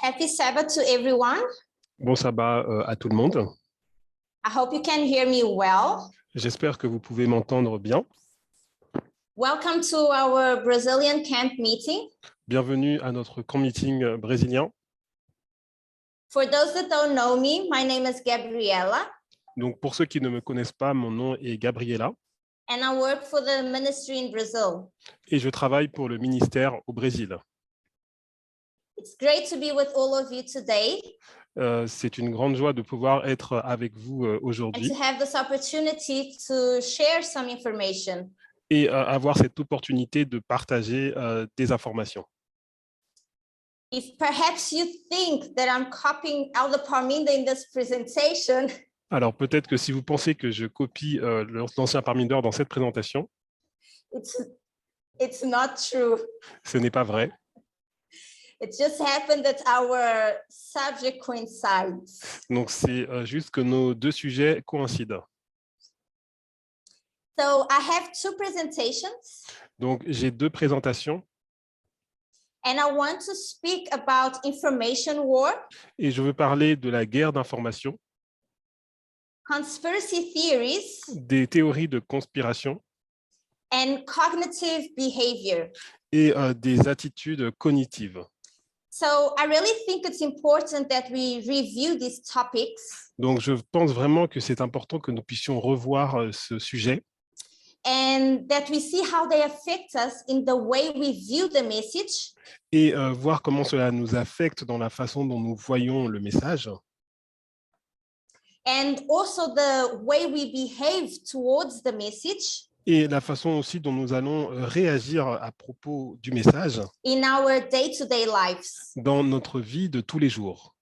Happy Sabbath to everyone. Bon sabbat à tout le monde. I hope you can hear me well. J'espère que vous pouvez m'entendre bien. Welcome to our Brazilian camp meeting. Bienvenue à notre camp meeting brésilien. For those that don't know me, my name is Gabriela. Donc pour ceux qui ne me connaissent pas, mon nom est Gabriela. And I work for the ministry in Brazil. Et je travaille pour le ministère au Brésil. It's great to be with all of you today. C'est une grande joie de pouvoir être avec vous And aujourd'hui to have this opportunity to share some information. et avoir cette opportunité de partager des informations. If perhaps you think that I'm copying Elder Parminda in this presentation, Alors peut-être que si vous pensez que je copie l'ancien Parminder dans cette présentation, it's not true. ce n'est pas vrai. It just happened that our subject coincides. Donc c'est juste que nos deux sujets coïncident. So I have two presentations, Donc j'ai deux présentations and I want to speak about information war, et je veux parler de la guerre d'information, conspiracy theories, des théories de conspiration and cognitive behavior. et des attitudes cognitives. So I really think it's important that we review these topics Donc je pense vraiment que c'est important que nous puissions revoir ce sujet and that we see how they affect us in the way we view the message et voir comment cela nous affecte dans la façon dont nous voyons le message and also the way we behave towards the message et la façon aussi dont nous allons réagir à propos du message in our day-to-day lives. dans notre vie de tous les jours.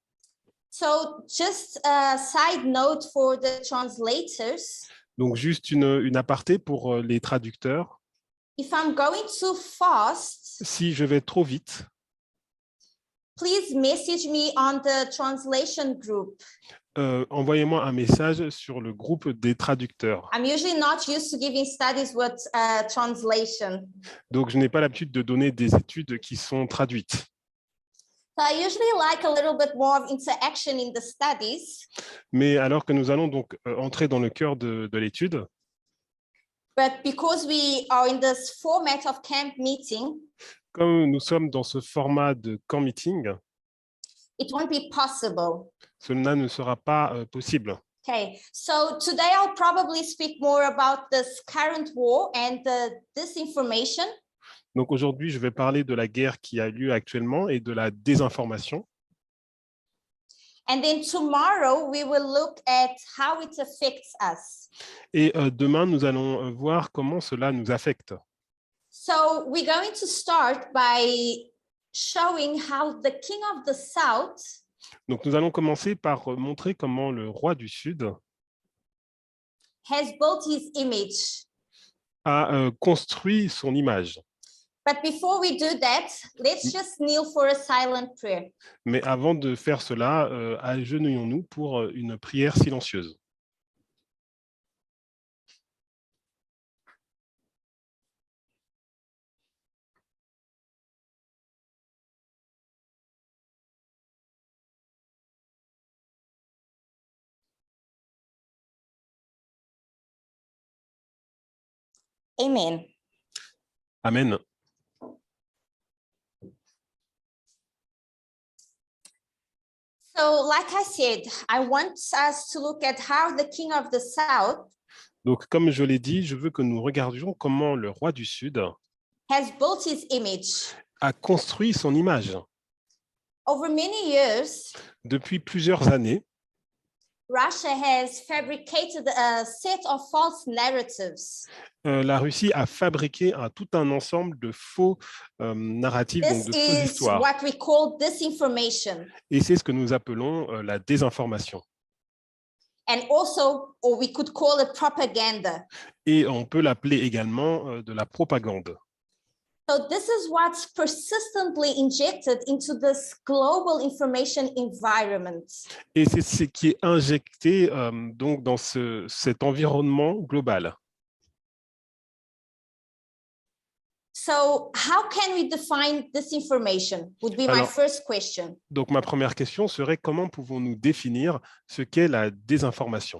So just a side note for the translators. Donc juste une aparté pour les traducteurs. If I'm going too fast, Si je vais trop vite, please message me on the translation group. envoyez-moi un message sur le groupe des traducteurs. I'm usually not used to giving studies with translation. Donc je n'ai pas l'habitude de donner des études qui sont traduites. So I usually like a little bit more of interaction in the studies. Mais alors que nous allons donc entrer dans le cœur de l'étude, But because we are in this format of camp meeting, comme nous sommes dans ce format de camp meeting, it won't be possible. cela ne sera pas possible. Okay, so today I'll probably speak more about this current war and the disinformation. Donc aujourd'hui, je vais parler de la guerre qui a lieu actuellement et de la désinformation. And then tomorrow we will look at how it affects us. Et demain, nous allons voir comment cela nous affecte. So we're going to start by showing how the king of the south Donc nous allons commencer par montrer comment le roi du Sud has built his image. a construit son image. But before we do that, let's just kneel for a silent prayer. Mais avant de faire cela, agenouillons-nous pour une prière silencieuse. Amen. Amen. So, like I said, I want us to look at how the king of the south Donc, comme je l'ai dit, je veux que nous regardions comment le roi du Sud has built his image. a construit son image. Over many years, Depuis plusieurs années, Russia has fabricated a set of false narratives. la Russie a fabriqué tout un ensemble de faux narratifs, donc This de fausses is histoires. what we call disinformation. Et c'est ce que nous appelons la désinformation. And also, or we could call it propaganda. Et on peut l'appeler également de la propagande. So this is what's persistently injected into this global information environment. Et c'est ce qui est injecté donc dans cet environnement global. So how can we define disinformation would be my Alors, first question. donc, ma première question serait comment pouvons-nous définir ce qu'est la désinformation?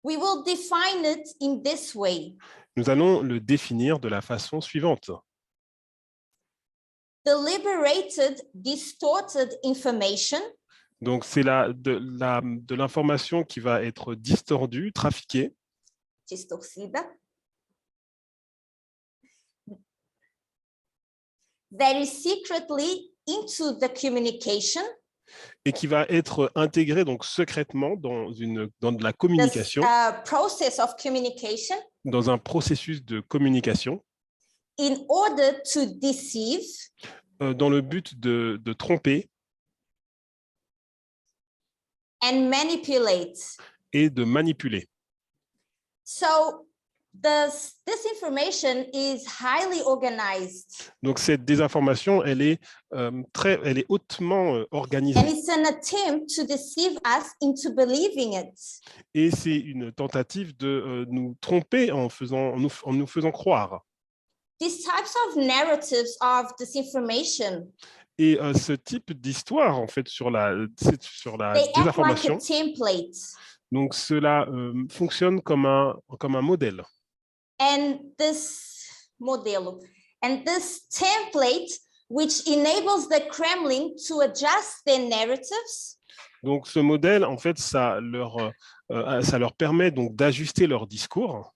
We will define it in this way. Nous allons le définir de la façon suivante. Deliberated, distorted information Donc, c'est de l'information qui va être distordue, trafiquée, distorcida, that is secretly into the communication, et qui va être intégrée donc secrètement dans de la the communication, process of communication, dans un processus de communication, in order to deceive, dans le but de tromper and manipulate. et de manipuler. So this information is highly organized, Donc, cette désinformation, elle est hautement and organisée it's an attempt to deceive us into believing it. et c'est une tentative de nous tromper en nous faisant croire. These types of narratives of disinformation, Et ce type d'histoire, en fait, sur la they act like a désinformation, template. donc cela fonctionne comme un modèle. And this modelo, and this template, which enables the Kremlin to adjust their narratives, Donc, ce modèle, en fait, ça leur permet donc d'ajuster leur discours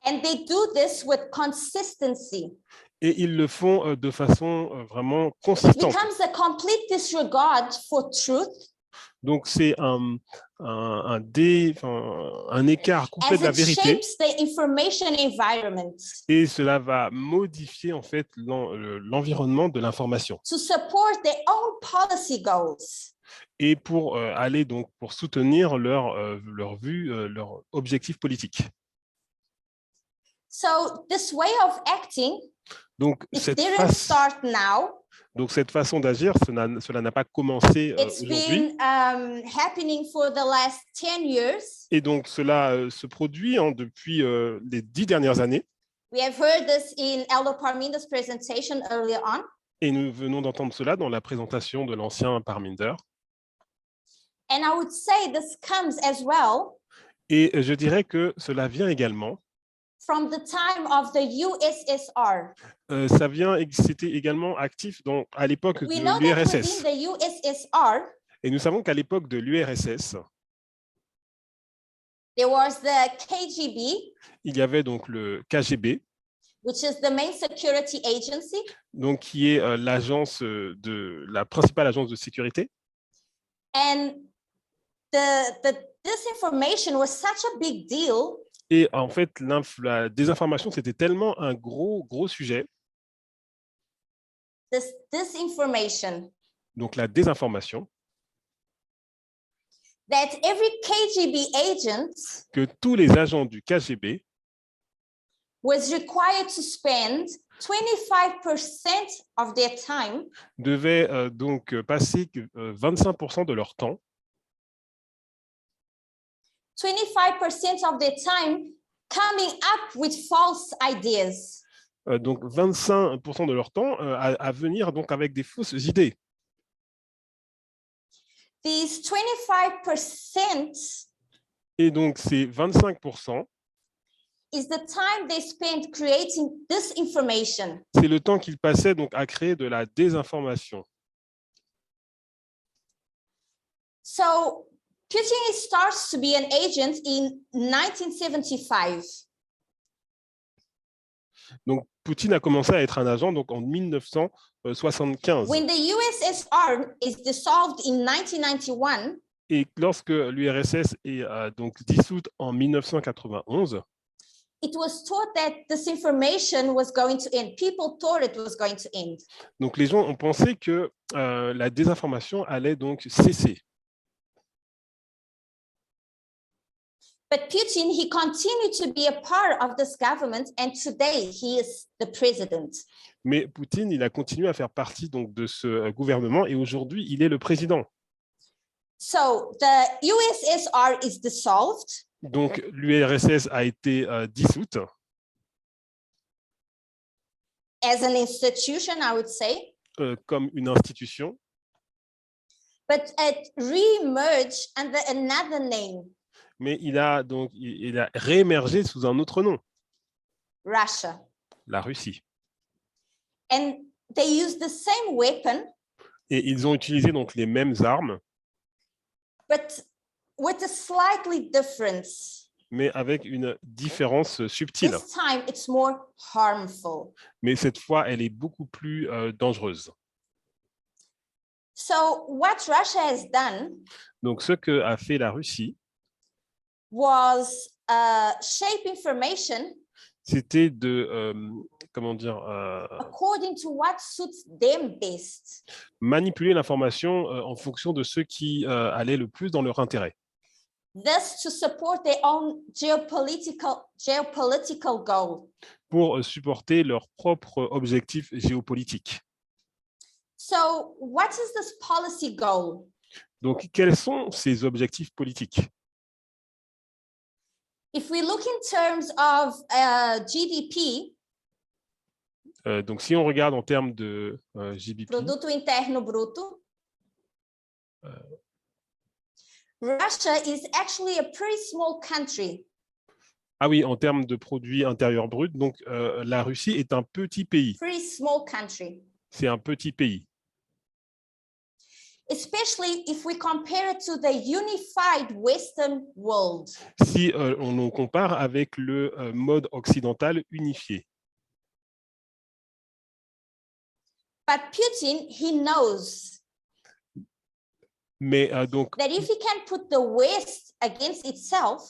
and they do this with consistency. et ils le font de façon vraiment It consistante. becomes a complete disregard for truth Donc, c'est un écart complet as de la it vérité shapes the information environment et cela va modifier en fait l'environnement de l'information. to support their own policy goals. Et pour pour soutenir leur vue, leur objectif politique. So this way of acting, Donc, it cette didn't start now. façon d'agir, cela n'a pas commencé It's aujourd'hui. been happening for the last 10 years. Et donc, cela se produit depuis les 10 dernières années. We have heard this in Elder Parminder's presentation earlier on. Et nous venons d'entendre cela dans la présentation de l'ancien Parminder. And I would say this comes as well Et je dirais que cela vient également. from the time of the USSR. C'était également actif à l'époque We know de that l'URSS. within the USSR, Et nous savons qu'à l'époque de l'URSS, there was the KGB, il y avait donc le KGB, which is the main security agency, donc qui est la principale agence de sécurité. and this information was such a big deal Et en fait, la désinformation, c'était tellement un gros sujet. this information Donc la désinformation, that every KGB agent que tous les agents du KGB was required to spend 25% of their time devaient donc passer 25% de leur temps, 25% of their time coming up with false ideas. donc 25% de leur temps à venir donc avec des fausses idées. These 25% Et donc ces 25%, is the time they spent creating this information. c'est le temps qu'ils passaient donc à créer de la désinformation. So Putin starts to be an agent in 1975. Donc Poutine a commencé à être un agent donc en 1975. When the USSR is dissolved in 1991, Et lorsque l'URSS est donc dissoute en 1991, it was thought that this information was going to end. People thought it was going to end. donc les gens ont pensé que la désinformation allait donc cesser. But Putin, he continued to be a part of this government, and today he is the president. Mais Poutine, il a continué à faire partie donc de ce gouvernement et aujourd'hui, il est le président. So the USSR is dissolved, Donc l'URSS a été dissoute as an institution, I would say, comme une institution, but it re-emerged under another name, mais il a réémergé sous un autre nom, Russia. la Russie. And they used the same weapon, Et ils ont utilisé donc les mêmes armes, but with a slightly difference. mais avec une différence subtile. This time it's more harmful. Mais cette fois, elle est beaucoup plus dangereuse. So what Russia has done Donc, ce que a fait la Russie, was shape information c'était de, comment dire, according to what suits them best. manipuler l'information en fonction de ce qui allait le plus dans leur intérêt. This to support their own geopolitical goal. Pour supporter leurs propres objectifs géopolitiques. So what is this policy goal? Donc, quels sont ces objectifs politiques? If we look in terms of GDP, donc, si on regarde en termes de GDP, Produto Interno Bruto, Russia is actually a pretty small country. ah oui, en termes de produit intérieur brut, donc la Russie est un petit pays. Pretty small country. C'est un petit pays. Especially if we compare it to the unified Western world. Si on compare avec le mode occidental unifié. But Putin, he knows Mais donc, that if he can put the West against itself,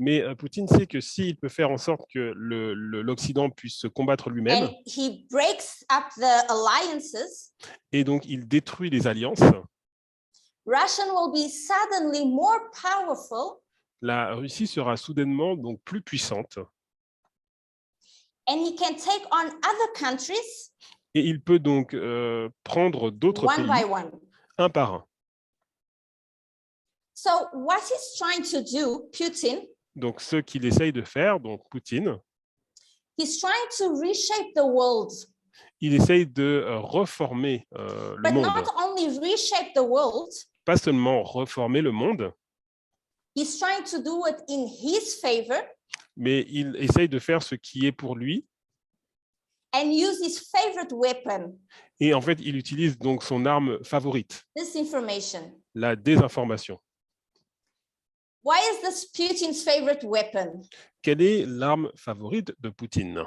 mais Poutine sait que s'il peut faire en sorte que l'Occident puisse se combattre lui-même, and he breaks up the alliances, et donc il détruit les alliances, Russia will be suddenly more powerful, la Russie sera soudainement donc plus puissante, and he can take on other countries et il peut donc prendre d'autres one by pays one. un par un. So what he's trying to do, Putin, Donc ce qu'il essaye de faire, donc Poutine, he's trying to reshape the world, il essaye de reformer le but monde. not only reshape the world, Pas seulement reformer le monde, he's trying to do it in his favor mais il essaye de faire ce qui est pour lui. and use his favorite weapon, Et en fait, il utilise donc son arme favorite, disinformation. la désinformation. Why is this Putin's favorite weapon? Quelle est l'arme favorite de Poutine?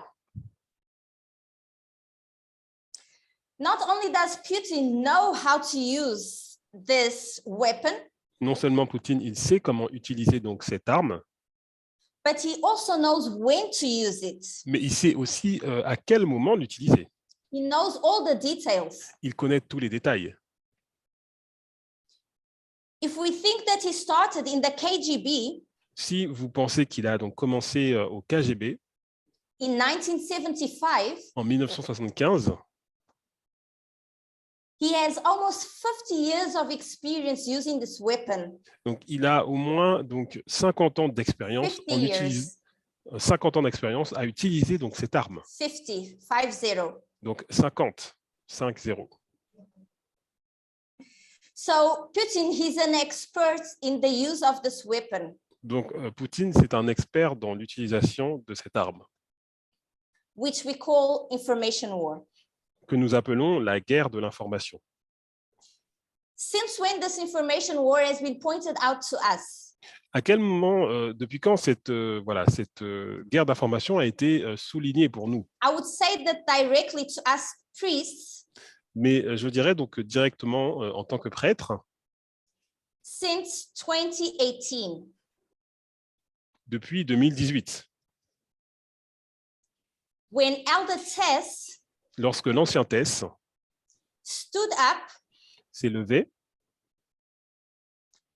Not only does Putin know how to use this weapon, Non seulement Poutine, il sait comment utiliser donc cette arme, but he also knows when to use it. mais il sait aussi à quel moment l'utiliser. He knows all the details. Il connaît tous les détails. If we think that he started in the KGB Si vous pensez qu'il a donc commencé au KGB in 1975, en 1975, he has almost 50 years of experience using this weapon. donc il a au moins donc 50 ans d'expérience 50 years. 50 ans d'expérience à utiliser donc cette arme. 50. Donc 50, 5-0. So Putin, he's an expert in the use of this weapon, Donc Poutine, c'est un expert dans l'utilisation de cette arme, which we call information war. que nous appelons la guerre de l'information. Since when this information war has been pointed out to us? À quel moment, depuis quand cette guerre d'information a été soulignée pour nous? I would say that directly to us priests Mais je dirais donc directement en tant que prêtre, since 2018. depuis 2018, When Elder Tess lorsque l'ancien Tess stood up, s'est levé,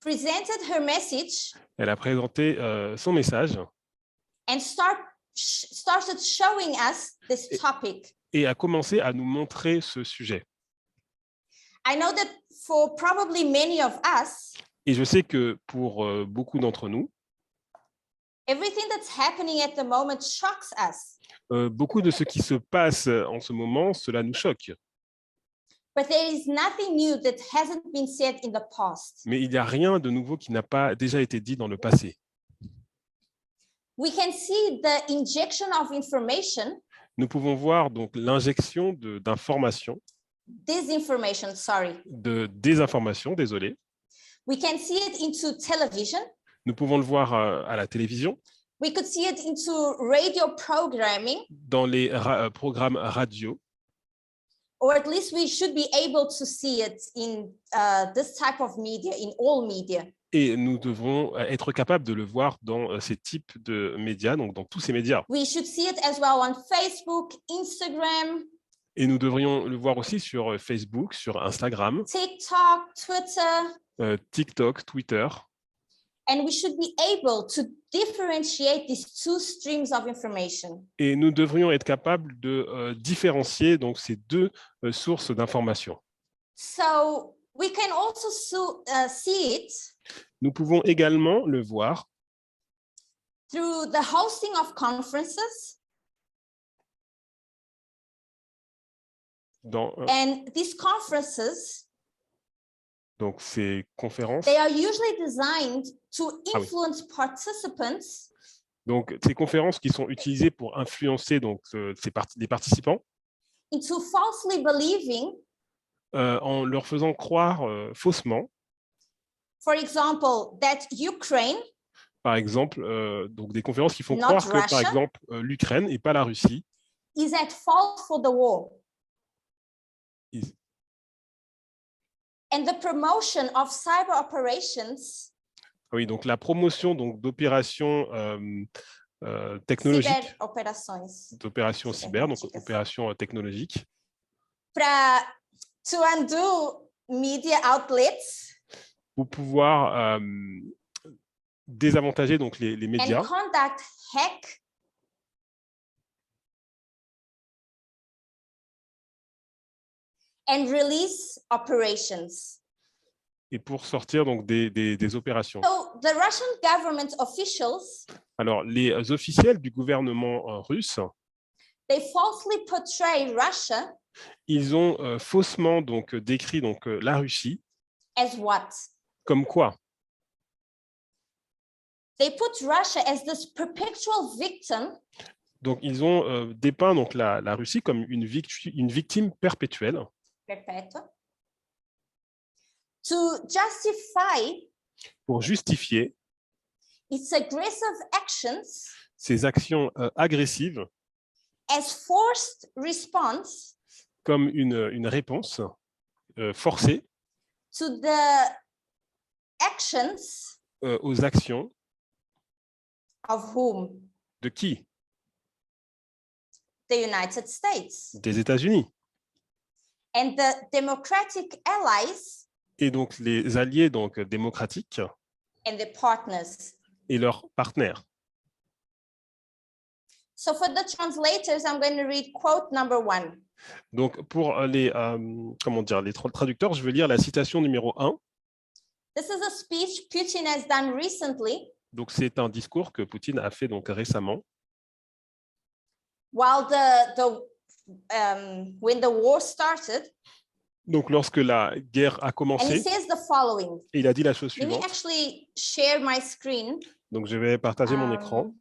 presented her message, elle a présenté son message and started showing us this topic. et a commencé à nous montrer ce sujet. I know that for probably many of us, Et je sais que pour beaucoup d'entre nous, Everything that's happening at the moment shocks us. Beaucoup de ce qui se passe en ce moment, cela nous choque. But there is nothing new that hasn't been said in the past. Mais il n'y a rien de nouveau qui n'a pas déjà été dit dans le passé. We can see the injection of information, Nous pouvons voir donc l'injection d'informations, disinformation, sorry. de désinformation, désolé. We can see it into television. Nous pouvons le voir à la télévision, We could see it into radio programming, dans les programmes radio, or at least we should be able to see it in this type of media, in all media. et nous devons être capables de le voir dans ces types de médias, donc dans tous ces médias. We should see it as well on Facebook, Instagram, Et nous devrions le voir aussi sur Facebook, sur Instagram, TikTok, Twitter, TikTok, Twitter. and we should be able to differentiate these two streams of information. Et nous devrions être capables de différencier donc, ces deux sources d'informations. So we can also see it Nous pouvons également le voir through the hosting of conferences. dans And these conferences, donc, ces conférences. they are usually designed to Ah oui. influence participants Donc, ces conférences qui sont utilisées pour influencer donc, les participants into falsely believing, en leur faisant croire faussement, for example, that Ukraine par exemple, donc des conférences qui font Not croire que, par Russia. exemple, l'Ukraine et pas la Russie. is at fault for the war. Is- And the promotion of cyber operations, Oui, donc la promotion d'opérations technologiques, cyber operações, d'opérations cyber, donc Cibernéticas. opérations technologiques, to undo media outlets pour pouvoir désavantager donc les médias and conduct hack and release operations. et pour sortir donc des opérations. So the Russian government officials, Alors, les officiels du gouvernement russe, they falsely portray Russia ils ont faussement donc décrit donc la Russie as what? comme quoi? They put Russia as this perpetual victim Donc, ils ont dépeint donc la Russie comme une victime perpétuelle perpetua to justify pour justifier its aggressive actions ces actions agressives as forced response comme une réponse forcée to the actions aux actions of whom? de qui? The United States Des États-Unis. and the democratic allies Et donc les alliés donc démocratiques and the partners. et leurs partenaires. So for the translators, I'm going to read quote number 1. Donc pour les traducteurs, je vais lire la citation numéro 1. This is a speech Putin has done recently Donc c'est un discours que Poutine a fait donc récemment while when the war started, donc lorsque la guerre a and he commencé, says the following. et il a dit la chose Let me suivante. actually share my screen. Donc je vais partager mon écran.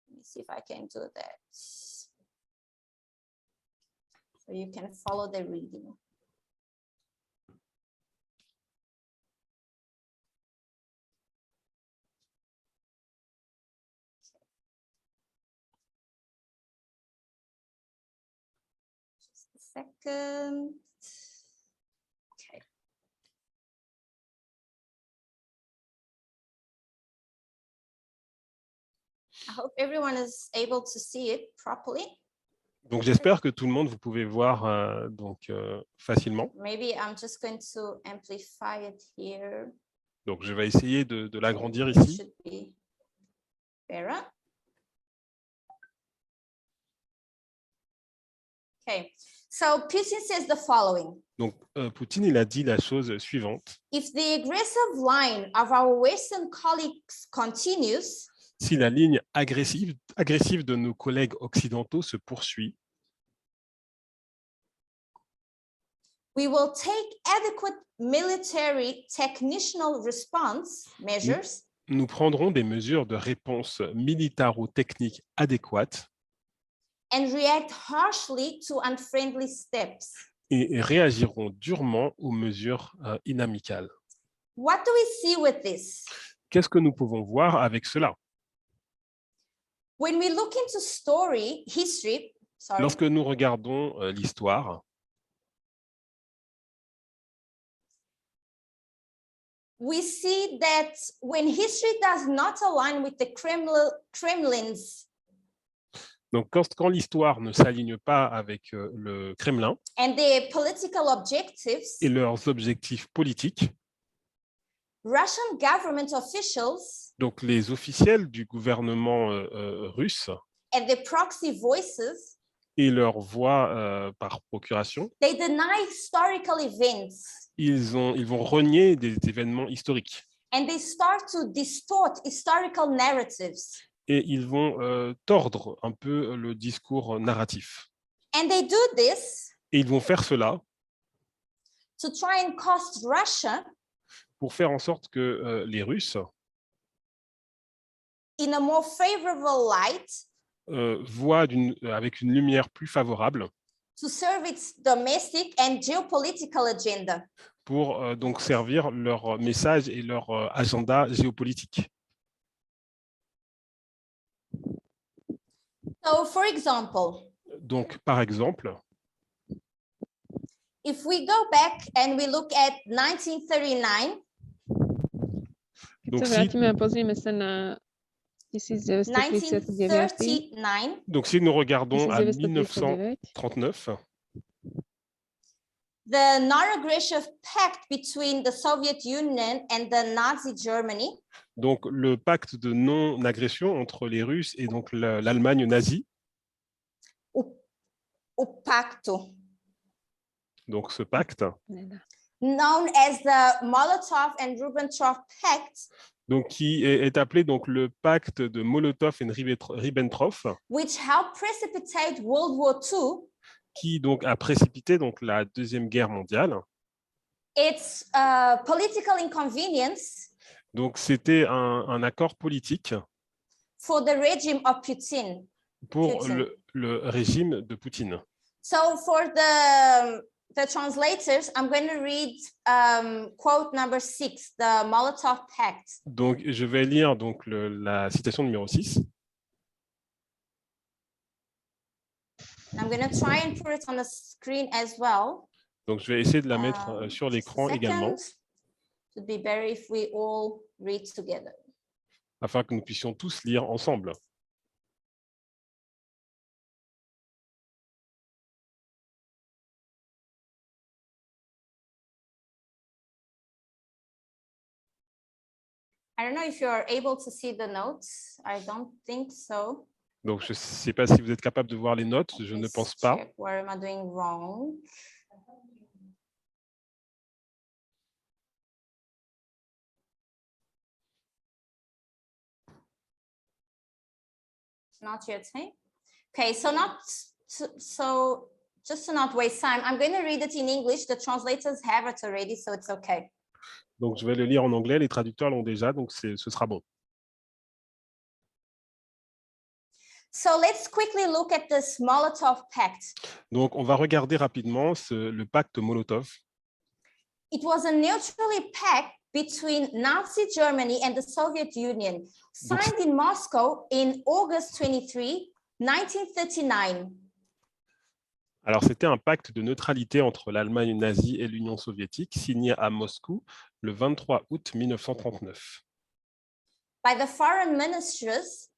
Let me see if I can do that. So you can follow the reading. Just a second. Okay. I hope everyone is able to see it properly. Donc j'espère que tout le monde vous pouvez voir facilement. Maybe I'm just going to amplify it here. Donc je vais essayer de l'agrandir It ici. should be better. Okay, So Putin says the following. Donc, Poutine, il a dit la chose suivante. If the aggressive line of our Western colleagues continues, Si la ligne agressive de nos collègues occidentaux se poursuit, we will take adequate military technical response measures nous prendrons des mesures de réponse militaro-techniques adéquates and react harshly to unfriendly steps. et réagiront durement aux mesures inamicales. What do we see with this? Qu'est-ce que nous pouvons voir avec cela? When we look into history, Lorsque nous regardons l'histoire, we see that when history does not align with the Kremlin's donc quand l'histoire ne s'aligne pas avec le Kremlin and their political objectives, et leurs objectifs politiques, Russian government officials donc les officiels du gouvernement russe and the proxy voices, et leur voix par procuration, they deny historical events ils vont renier des événements historiques and they start to distort historical narratives. et ils vont tordre un peu le discours narratif. And they do this Et ils vont faire cela to try and cast Russia pour faire en sorte que les Russes in a more favorable light voient avec une lumière plus favorable to serve its domestic and geopolitical agenda. pour donc servir leur message et leur agenda géopolitique. So, for example, Donc, par exemple, if we go back and we look at 1939, donc, Vrátíme pozrieme sa na 1939. 1939, donc si nous regardons à 1939, 1939, the non-aggression pact between the Soviet Union and the Nazi Germany, donc le pacte de non-agression entre les Russes et donc l'Allemagne nazie, o pacto, donc ce pacte, known as the Molotov and Ribbentrop Pact, donc qui est appelé donc le pacte de Molotov et Ribbentrop, which helped precipitate World War II, qui donc a précipité donc la Deuxième Guerre mondiale. it's a political inconvenience Donc c'était un accord politique for the regime of Putin. pour Poutine. le régime de Poutine. So for the translators, I'm going to read quote number 6, the Molotov Pact. Donc je vais lire donc la citation numéro 6. I'm going to try and put it on the screen as well. Donc je vais essayer de la mettre sur l'écran également, It would be better if we all read together. afin que nous puissions tous lire ensemble. I don't know if you're able to see the notes. I don't think so. Donc je ne sais pas si vous êtes capable de voir les notes, je ne Let's pense pas. check. Where am I doing wrong? Not yet, hey? Okay, so just to not waste time, I'm going to read it in English. The translators have it already, so it's okay. Donc je vais le lire en anglais, les traducteurs l'ont déjà, donc ce sera bon. So let's quickly look at this Molotov Pact. Donc on va regarder rapidement le pacte Molotov. It was a neutrality pact between Nazi Germany and the Soviet Union, signed in Moscow in August 23, 1939. Alors c'était un pacte de neutralité entre l'Allemagne nazie et l'Union soviétique, signé à Moscou le 23 août 1939. By the foreign ministers,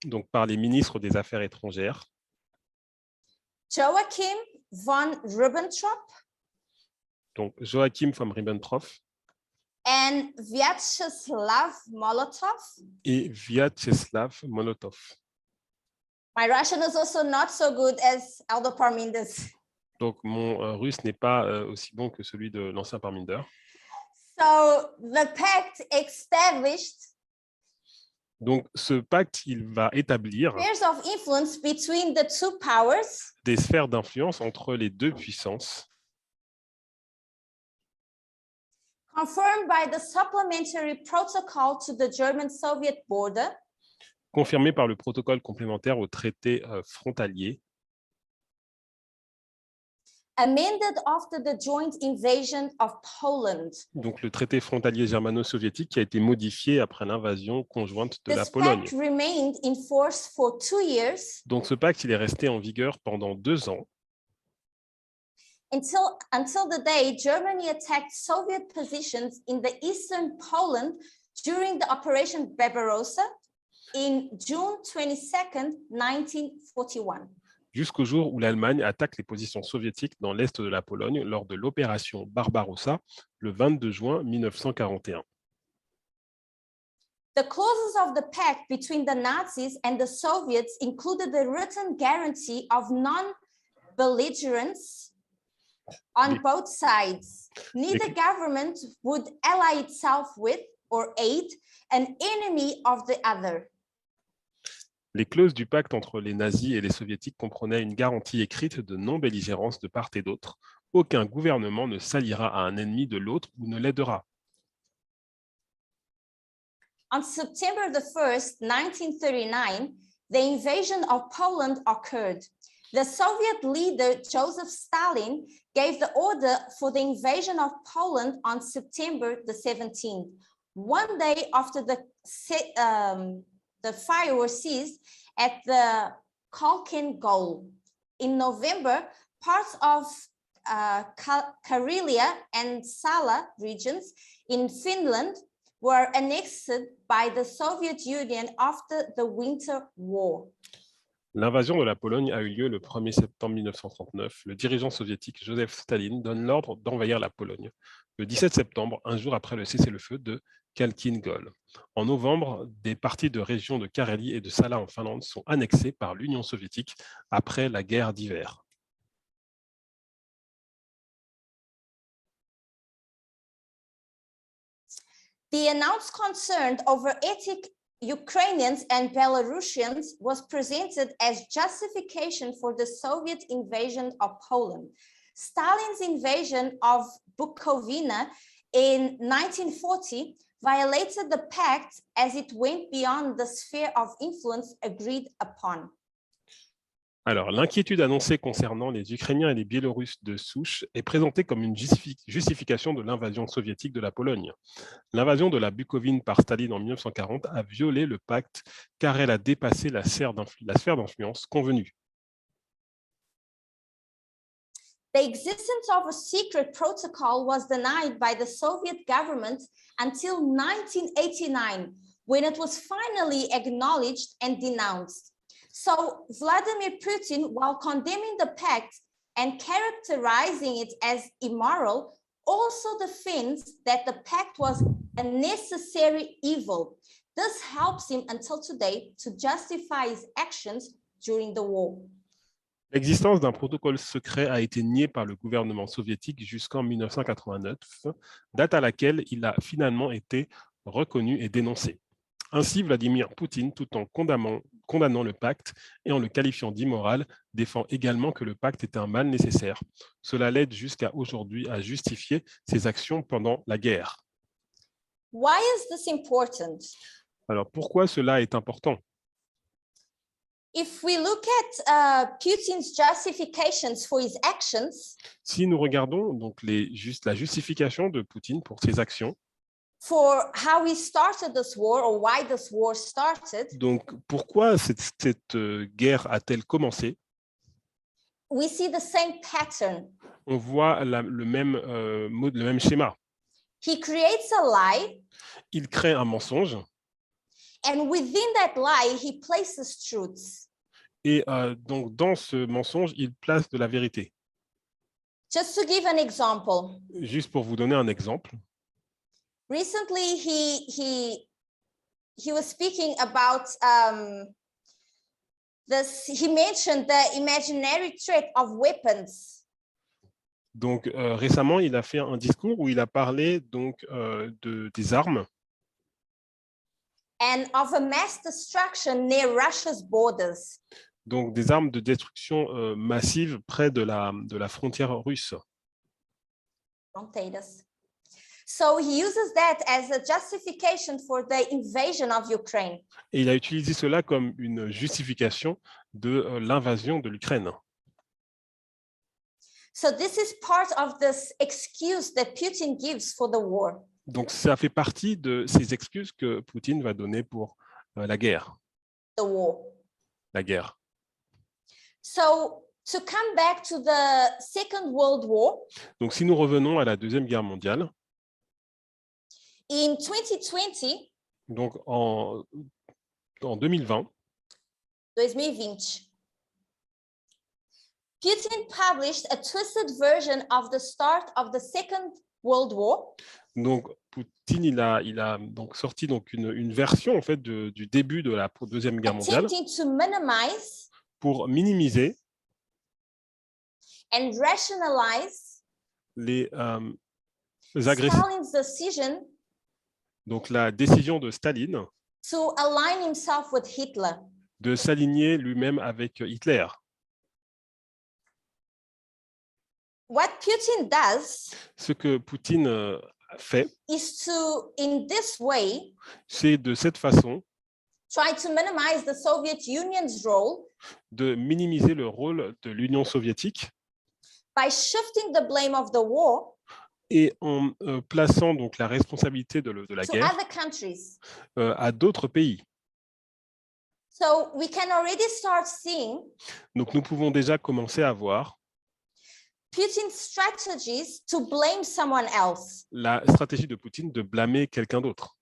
Donc par les ministres des Affaires étrangères, Joachim von Ribbentrop donc Joachim von Ribbentrop and Vyacheslav Molotov. et Vyacheslav Molotov. My Russian is also not so good as Elder Parminder's. Donc, mon russe n'est pas aussi bon que celui de l'ancien Parminder. So the pact established Donc, ce pacte, il va établir spheres of influence between the two powers, des sphères d'influence entre les deux puissances, confirmed by the supplementary protocol to the German-Soviet border, confirmées par le protocole complémentaire au traité frontalier, amended after the joint invasion of Poland. donc le traité frontalier germano-soviétique qui a été modifié après l'invasion conjointe de la This Pologne. pact remained in force for 2 years Donc, ce pacte, il est resté en vigueur pendant 2 ans, until the day Germany attacked Soviet positions in the eastern Poland during the Operation Barbarossa in June 22nd, 1941. jusqu'au jour où l'Allemagne attaque les positions soviétiques dans l'est de la Pologne lors de l'opération Barbarossa le 22 juin 1941. The clauses of the pact between the Nazis and the Soviets included the written guarantee of non-belligerence on both sides. Neither government would ally itself with or aid an enemy of the other. Les clauses du pacte entre les nazis et les soviétiques comprenaient une garantie écrite de non-belligérance de part et d'autre. Aucun gouvernement ne s'alliera à un ennemi de l'autre ou ne l'aidera. On September the 1st, 1939, the invasion of Poland occurred. The Soviet leader Joseph Stalin gave the order for the invasion of Poland on September the 17th, one day after the fire was seized at the Khalkhin Gol. In November, parts of Karelia and Sala regions in Finland were annexed by the Soviet Union after the Winter War. L'invasion de la Pologne a eu lieu le 1er septembre 1939. Le dirigeant soviétique Joseph Staline donne l'ordre d'envahir la Pologne. Le 17 septembre, un jour après le cessez-le-feu de Khalkhin Gol. En novembre, des parties de régions de Carélie et de Sala en Finlande sont annexées par l'Union soviétique après la guerre d'hiver. The announced concern over ethnic Ukrainians and Belarusians was presented as justification for the Soviet invasion of Poland. Stalin's invasion of Bukovina in 1940 violated the pact as it went beyond the sphere of influence agreed upon. Alors, l'inquiétude annoncée concernant les Ukrainiens et les Biélorusses de souche est présentée comme une justification de l'invasion soviétique de la Pologne. L'invasion de la Bukovine par Staline en 1940 a violé le pacte car elle a dépassé la sphère d'influence convenue. The existence of a secret protocol was denied by the Soviet government until 1989, when it was finally acknowledged and denounced. So Vladimir Putin, while condemning the pact and characterizing it as immoral, also defends that the pact was a necessary evil. This helps him until today to justify his actions during the war. L'existence d'un protocole secret a été niée par le gouvernement soviétique jusqu'en 1989, date à laquelle il a finalement été reconnu et dénoncé. Ainsi, Vladimir Poutine, tout en condamnant le pacte et en le qualifiant d'immoral, défend également que le pacte est un mal nécessaire. Cela l'aide jusqu'à aujourd'hui à justifier ses actions pendant la guerre. Why is this important? Alors, pourquoi cela est important? If we look at Putin's justifications for his actions, si nous regardons donc la justification de Poutine pour ses actions, for how he started this war or why this war started, donc pourquoi cette guerre a-t-elle commencé? We see the same pattern. On voit le même schéma. He creates a lie. Il crée un mensonge. And within that lie, he places truths. Et donc, dans ce mensonge, il place de la vérité. Just to give an example. Juste pour vous donner un exemple. Recently, he was speaking about he mentioned the imaginary threat of weapons. Donc, récemment, il a fait un discours où il a parlé donc, des armes And of a mass destruction near Russia's borders. donc des armes de destruction massive près de la frontière russe. Don't hate us. So he uses that as a justification for the invasion of Ukraine. Et il a utilisé cela comme une justification de l'invasion de l'Ukraine. So this is part of this excuse that Putin gives for the war. Donc, ça fait partie de ces excuses que Poutine va donner pour la guerre. The war. La guerre. So to come back to the Second World War, Donc, si nous revenons à la Deuxième Guerre mondiale, in 2020, donc en 2020, 2020, Putin published a twisted version of the start of the Second World War. donc Poutine il a donc sorti donc une version en fait du début de la Deuxième Guerre mondiale Attempting to minimize pour minimiser and rationalize les agressions. Stalin's decision Donc la décision de Staline to align himself with Hitler. de s'aligner lui-même avec Hitler. What Putin does Ce que Poutine fait, is to, in this way, c'est de cette façon try to minimize the Soviet Union's role de minimiser le rôle de l'Union soviétique by shifting the blame of the war et en plaçant donc la responsabilité de la to guerre other countries. à d'autres pays. So we can already start seeing Donc nous pouvons déjà commencer à voir Putin's strategies to blame someone else. la stratégie de Poutine de blâmer quelqu'un d'autre.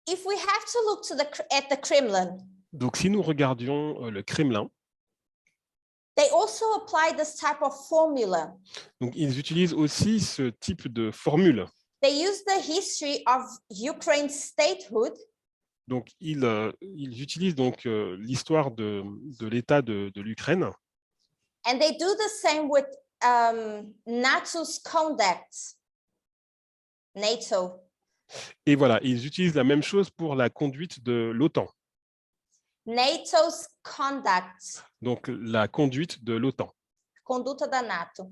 If we have to look to at the Kremlin, Donc si nous regardions le Kremlin, they also apply this type of formula. donc ils utilisent aussi ce type de formule. They use the history of Ukraine's statehood Donc ils utilisent donc l'histoire de l'État de l'Ukraine. and they do the same with NATO's conduct. NATO. Et voilà, ils utilisent la même chose pour la conduite de l'OTAN. NATO's conduct. Donc la conduite de l'OTAN. Conduta da NATO.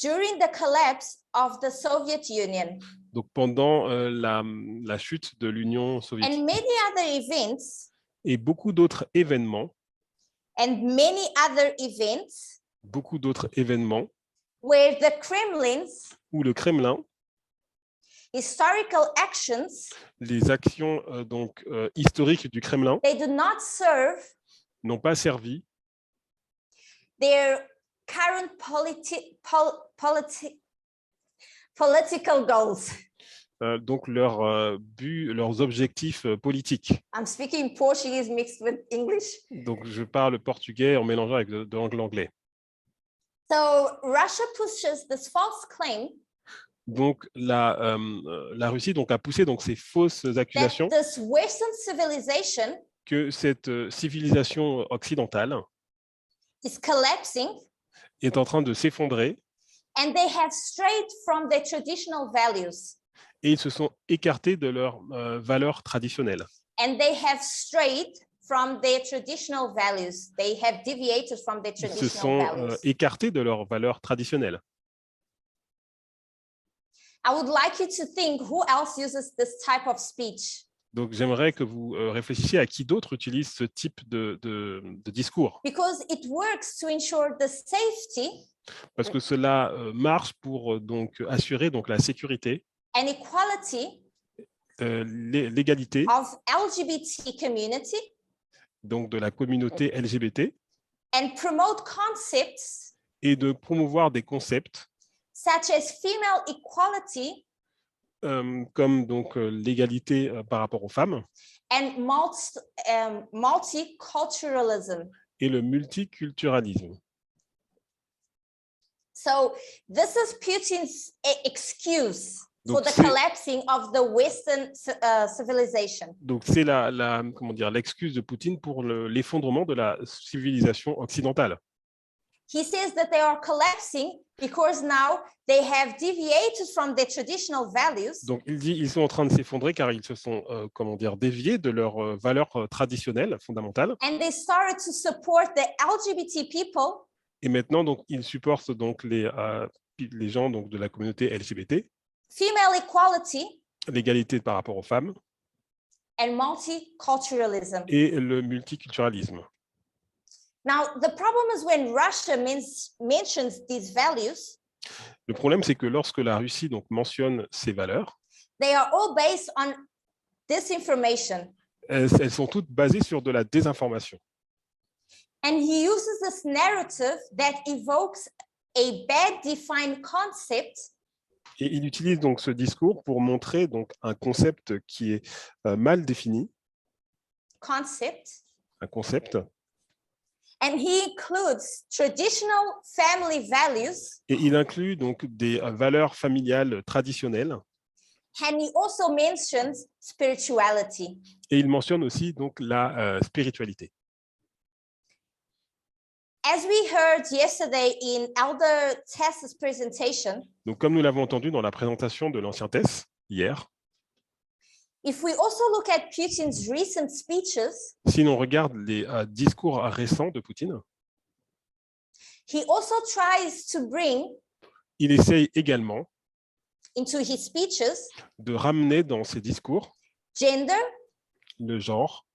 During the collapse of the Soviet Union Donc pendant la chute de l'Union soviétique and many other events et beaucoup d'autres événements, where the Kremlin's où le Kremlin, historical actions, les actions donc historiques du Kremlin they do not serve n'ont pas servi their current political goals. Donc leurs buts, leurs objectifs politiques. I'm speaking Portuguese mixed with English. Donc je parle portugais en mélangeant avec de l'anglais. So Russia pushes this false claim. Donc la Russie donc a poussé donc ces fausses accusations That this Western civilization que cette civilisation occidentale is collapsing est en train de s'effondrer and they have strayed from their traditional values. Et ils se sont écartés de leurs valeurs traditionnelles. And they have strayed from their traditional values. They have deviated from their Ils traditional se sont values. écartés de leurs valeurs traditionnelles. I would like you to think who else uses this type of speech. Donc j'aimerais que vous réfléchissiez à qui d'autre utilise ce type de discours. Because it works to ensure the safety. Parce que cela marche pour donc assurer donc la sécurité. And equality l'égalité of LGBT community, donc de la communauté LGBT and promote concepts et de promouvoir des concepts such as female equality comme donc l'égalité par rapport aux femmes and multiculturalism. Et le multiculturalisme. So this is Putin's excuse. for Donc, the collapsing of the Western civilization. c'est comment dire, l'excuse de Poutine pour l'effondrement de la civilisation occidentale. He says that they are collapsing because now they have deviated from their traditional values. Donc, il dit ils sont en train de s'effondrer car ils se sont comment dire, déviés de leurs valeurs traditionnelles fondamentales. And they started to support the LGBT people. Et maintenant, donc, ils supportent donc les gens donc, de la communauté LGBT, Female equality, l'égalité par rapport aux femmes and multiculturalism. et le multiculturalisme. Now, the problem is when Russia mentions these values, Le problème, c'est que lorsque la Russie donc, mentionne ces valeurs, they are all based on disinformation. elles sont toutes basées sur de la désinformation. And he uses this narrative that evokes a bad defined concept. Et il utilise donc ce discours pour montrer donc, un concept qui est mal défini, un concept, And he includes traditional family values. et il inclut donc des valeurs familiales traditionnelles. And he also mentions spirituality. Et il mentionne aussi donc la spiritualité. As we heard yesterday in Elder Tess's presentation, Donc, comme nous l'avons entendu dans la présentation de l'ancien Tess hier, if we also look at Putin's recent speeches, si l'on regarde les discours récents de Poutine, he also tries to bring il essaye également into his speeches de ramener dans ses discours gender, le genre,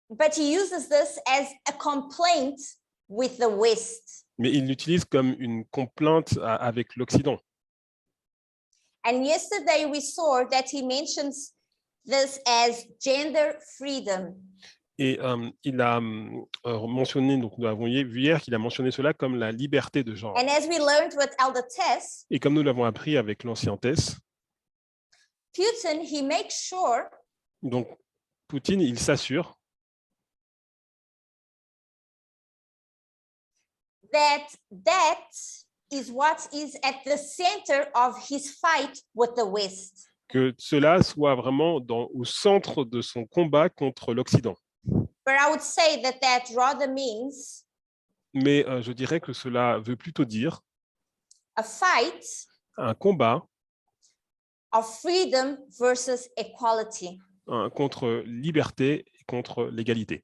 but he uses this as a complaint with the West. mais il l'utilise comme une complainte avec l'Occident. And yesterday we saw that he mentions this as gender freedom. Et il a mentionné, donc nous avons vu hier qu'il a mentionné cela comme la liberté de genre. And as we learned with Elder Tess, Et comme nous l'avons appris avec l'ancien Tess, Putin, he makes sure donc Poutine, il s'assure that is what is at the center of his fight with the West. que cela soit vraiment au centre de son combat contre l'Occident. But I would say that rather means Mais je dirais que cela veut plutôt dire a fight un combat of freedom versus equality. contre liberté et contre l'égalité.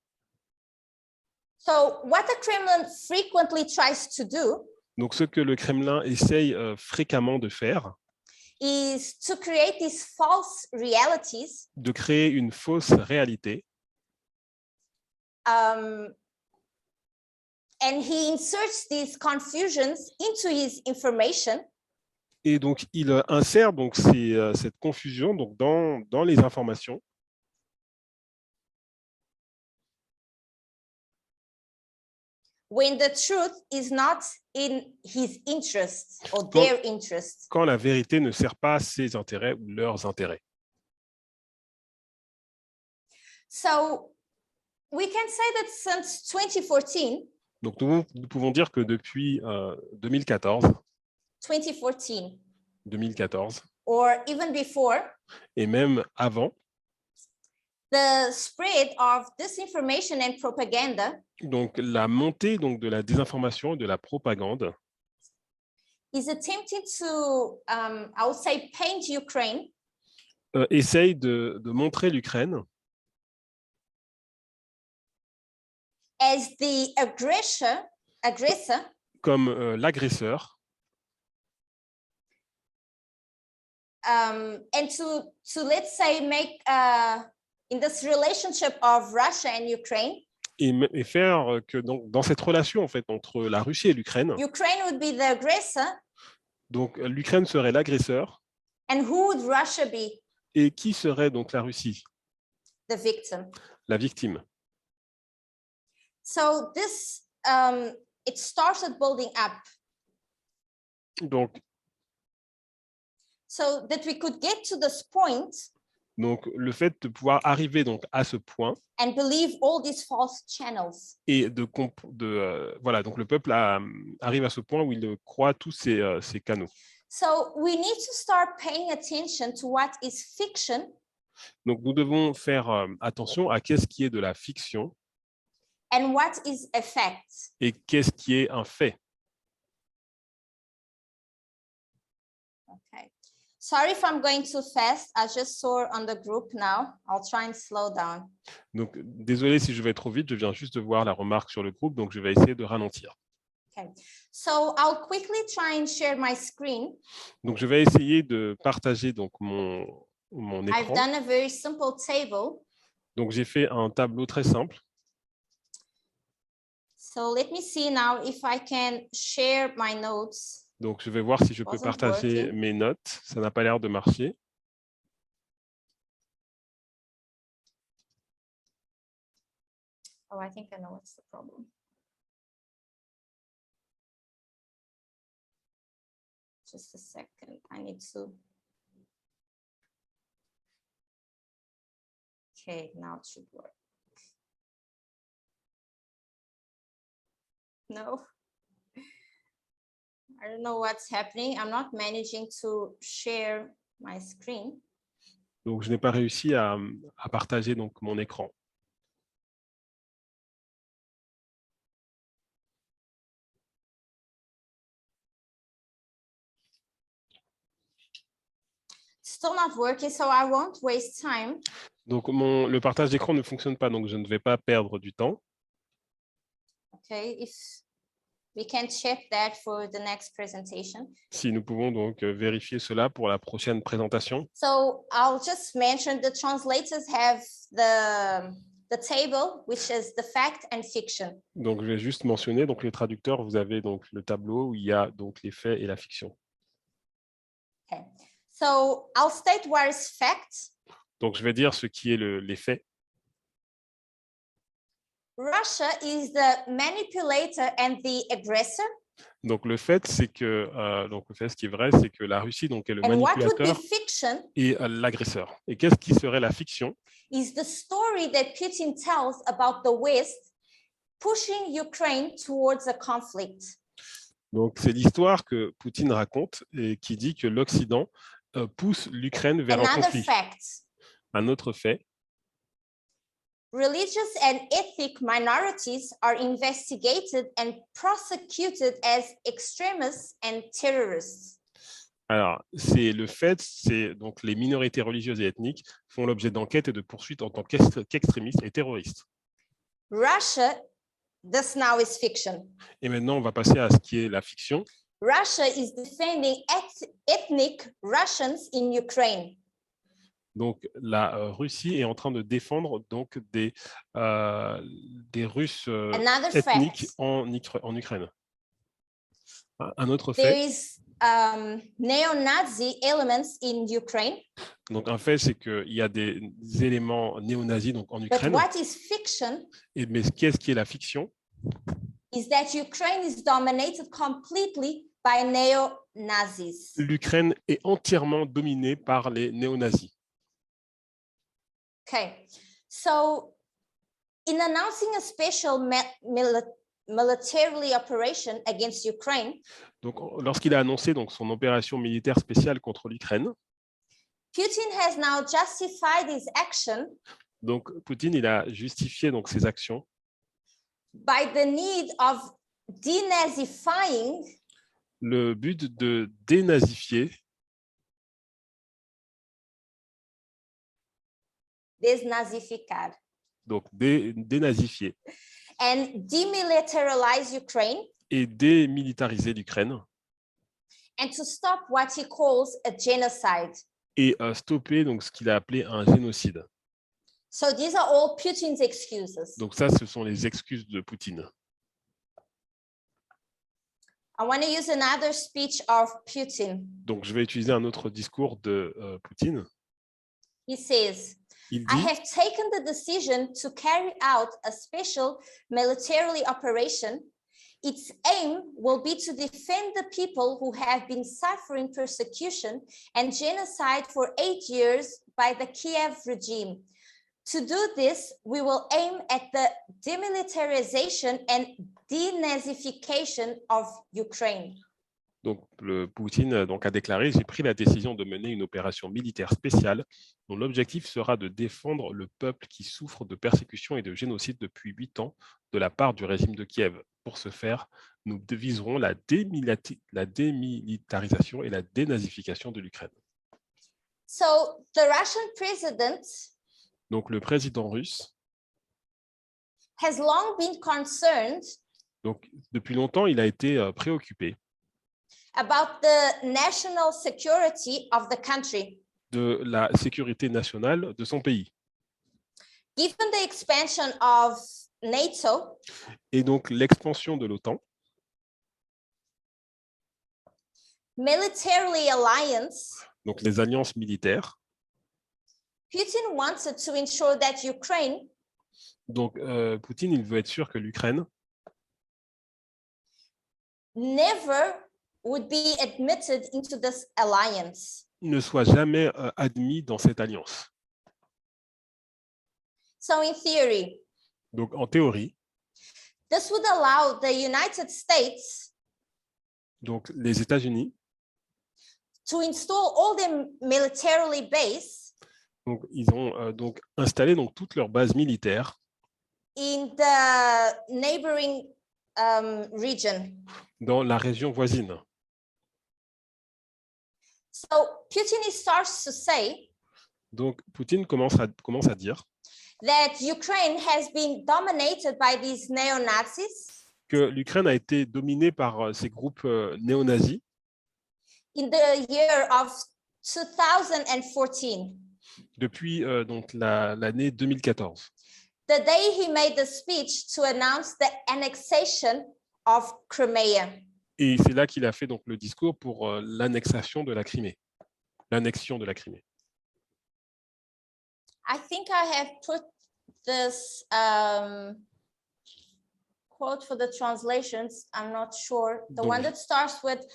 So what the Kremlin frequently tries to do Donc ce que le Kremlin essaye fréquemment de faire, is to create these false realities, de créer une fausse réalité, and he inserts these confusions into his information. et donc il insère donc cette confusion donc dans les informations. When the truth is not in his interest or their interest. Quand la vérité ne sert pas ses intérêts ou leurs intérêts. So we can say that since 2014, donc nous pouvons dire que depuis 2014, or even before, et même avant, the spread of disinformation and propaganda donc la montée donc de la désinformation et de la propagande is attempting to, I would say, paint Ukraine essaye de montrer l'Ukraine as the aggressor comme l'agresseur and to let's say make in this relationship of Russia and Ukraine, et faire que dans cette relation en fait entre la Russie et l'Ukraine, Ukraine would be the aggressor, donc l'Ukraine serait l'agresseur, and who would Russia be? Et qui serait donc la Russie? The victim. La victime. So this it started building up. Donc so that we could get to this point. Donc, le fait de pouvoir arriver donc, à ce point and believe all these false channels. Et voilà, donc le peuple arrive à ce point où il croit tous ces canaux. So we need to start paying attention to what is fiction Donc, nous devons faire attention à qu'est-ce qui est de la fiction and what is a fact. et qu'est-ce qui est un fait. Okay. Sorry if I'm going too fast. I just saw on the group now. I'll try and slow down. Donc, désolé si je vais trop vite, je viens juste de voir la remarque sur le groupe, donc je vais essayer de ralentir. Okay. So I'll quickly try and share my screen. Donc, je vais essayer de partager donc mon I've écran. done a very simple table. Donc, j'ai fait un tableau très simple. So let me see now if I can share my notes. Donc, je vais voir si je peux Wasn't partager working. mes notes. Ça n'a pas l'air de marcher. Oh, I think I know what's the problem. Just a second. I need to. Okay, now it should work. No. I don't know what's happening. I'm not managing to share my screen. Donc, je n'ai pas réussi à partager donc, mon écran. Still not working, so I won't waste time. Donc, le partage d'écran ne fonctionne pas, donc je ne vais pas perdre du temps. Okay, if we can check that for the next presentation. Si nous pouvons donc vérifier cela pour la prochaine présentation. So I'll just mention the translators have the table, which is the fact and fiction. Donc, je vais juste mentionner, donc les traducteurs, vous avez donc le tableau où il y a donc les faits et la fiction. Okay, so I'll state what is fact. Donc, je vais dire ce qui est les faits. Russia is the manipulator and the aggressor. Donc, le fait, c'est que, ce qui est vrai, c'est que la Russie donc, est le And what would be manipulateur fiction et l'agresseur. Et qu'est-ce qui serait la fiction? is the story that Putin tells about the West pushing Ukraine towards a conflict. Donc, c'est l'histoire que Poutine raconte et qui dit que l'Occident pousse l'Ukraine vers un Another conflit. fact, Un autre fait, religious and ethnic minorities are investigated and prosecuted as extremists and terrorists. alors, c'est le fait, c'est donc les minorités religieuses et ethniques font l'objet d'enquêtes et de poursuites en tant qu'extrémistes et terroristes. Russia, this now is fiction. Et maintenant, on va passer à ce qui est la fiction. Russia is defending ethnic Russians in Ukraine. Donc, la Russie est en train de défendre donc des Russes Another ethniques fact, en Ukraine. Un autre there fait, is neo-Nazi elements in Ukraine. donc un fait, c'est qu'il y a des éléments néo-nazis donc en But Ukraine. what is fiction Mais qu'est-ce qui est la fiction? is that Ukraine is dominated completely by neo-Nazis. L'Ukraine est entièrement dominée par les néo-nazis. Okay, so in announcing a special military operation against Ukraine, Donc, lorsqu'il a annoncé donc, son opération militaire spéciale contre l'Ukraine, Putin has now justified his action donc Poutine il a justifié donc, ses actions by the need of denazifying le but de dénazifier, desnazificar donc dénazifier and demilitarize Ukraine et démilitariser l'Ukraine and to stop what he calls a genocide. et stopper donc, ce qu'il a appelé un génocide. So these are all Putin's excuses. Donc ça, ce sont les excuses de Poutine. I want to use another speech of Putin. Donc je vais utiliser un autre discours de Poutine. He says, Il I dit, have taken the decision to carry out a special military operation. Its aim will be to defend the people who have been suffering persecution and genocide for 8 years by the Kiev regime. To do this, we will aim at the demilitarization and denazification of Ukraine. Donc, Poutine donc, a déclaré « J'ai pris la décision de mener une opération militaire spéciale dont l'objectif sera de défendre le peuple qui souffre de persécutions et de génocide depuis 8 ans de la part du régime de Kiev. Pour ce faire, nous viserons la démilitarisation et la dénazification de l'Ukraine. » So the Russian president Donc, le président russe, has long been concerned donc, depuis longtemps, il a été préoccupé about the national security of the country. de la sécurité nationale de son pays. Given the expansion of NATO, Et donc, l'expansion de l'OTAN, military alliance, donc les alliances militaires, Putin wanted to ensure that Ukraine donc Poutine, il veut être sûr que l'Ukraine never would be admitted into this alliance. ne soit jamais admis dans cette alliance. So in theory, Donc, en théorie, this would allow the United States donc, les États-Unis, to install all their militarily base donc, ils ont donc installé donc, toutes leurs bases militaires in the neighboring region. dans la région voisine. So Putin starts to say Donc, Poutine commence à dire that Ukraine has been dominated by these neo-Nazis que l'Ukraine a été dominée par ces groupes néo-nazis in the year of 2014. depuis donc l'année 2014. The day he made the speech to announce the annexation of Crimea. Et c'est là qu'il a fait donc le discours pour l'annexion de la Crimée. L'annexion de la Crimée. I think I have put this quote for the translations. I'm not sure. The one that starts with,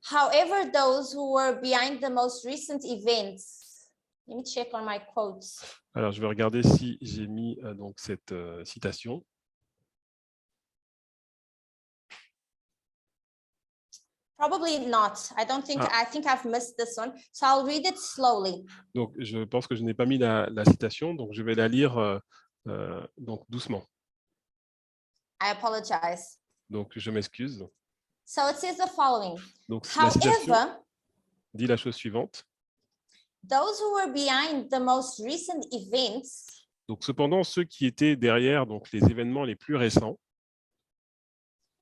however, those who were behind the most recent events. Let me check on my quotes. Alors, je vais regarder si j'ai mis donc cette citation. Probably not. I don't think, I think I've missed this one. So I'll read it slowly. Donc, je pense que je n'ai pas mis la citation, donc je vais la lire donc doucement. I apologize. Donc, je m'excuse. So it says the following. Donc, la citation However, dit la chose suivante. those who were behind the most recent events Donc, cependant, ceux qui étaient derrière donc, les événements les plus récents,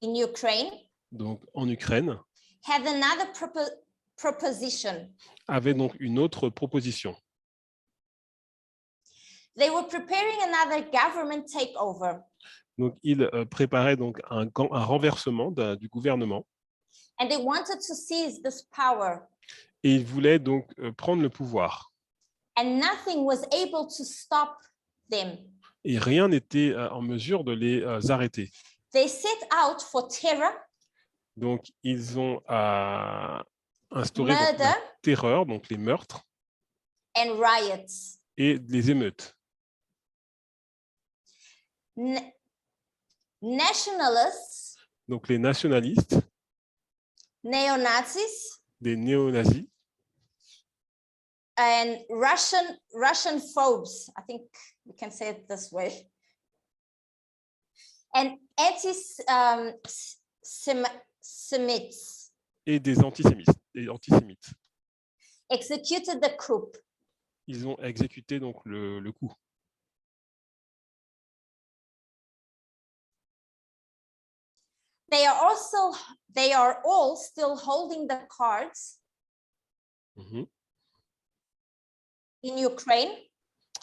in Ukraine donc en Ukraine, had another proposition. avaient donc une autre proposition. They were preparing another government takeover. Donc, ils préparaient donc un renversement du gouvernement And they wanted to seize this power. et ils voulaient donc prendre le pouvoir. And nothing was able to stop them. Et rien n'était en mesure de les arrêter. They set out for terror, Donc, ils ont instauré donc, la murder, terreur, donc les meurtres and riots. et les émeutes. Nationalists, Donc, les nationalistes, neo-Nazis, des néo-nazis and Russian phobes, I think we can say it this way, and anti-Semites et des antisémites. executed the coup. Ils ont exécuté donc le coup. They are all still holding the cards Mhm. in Ukraine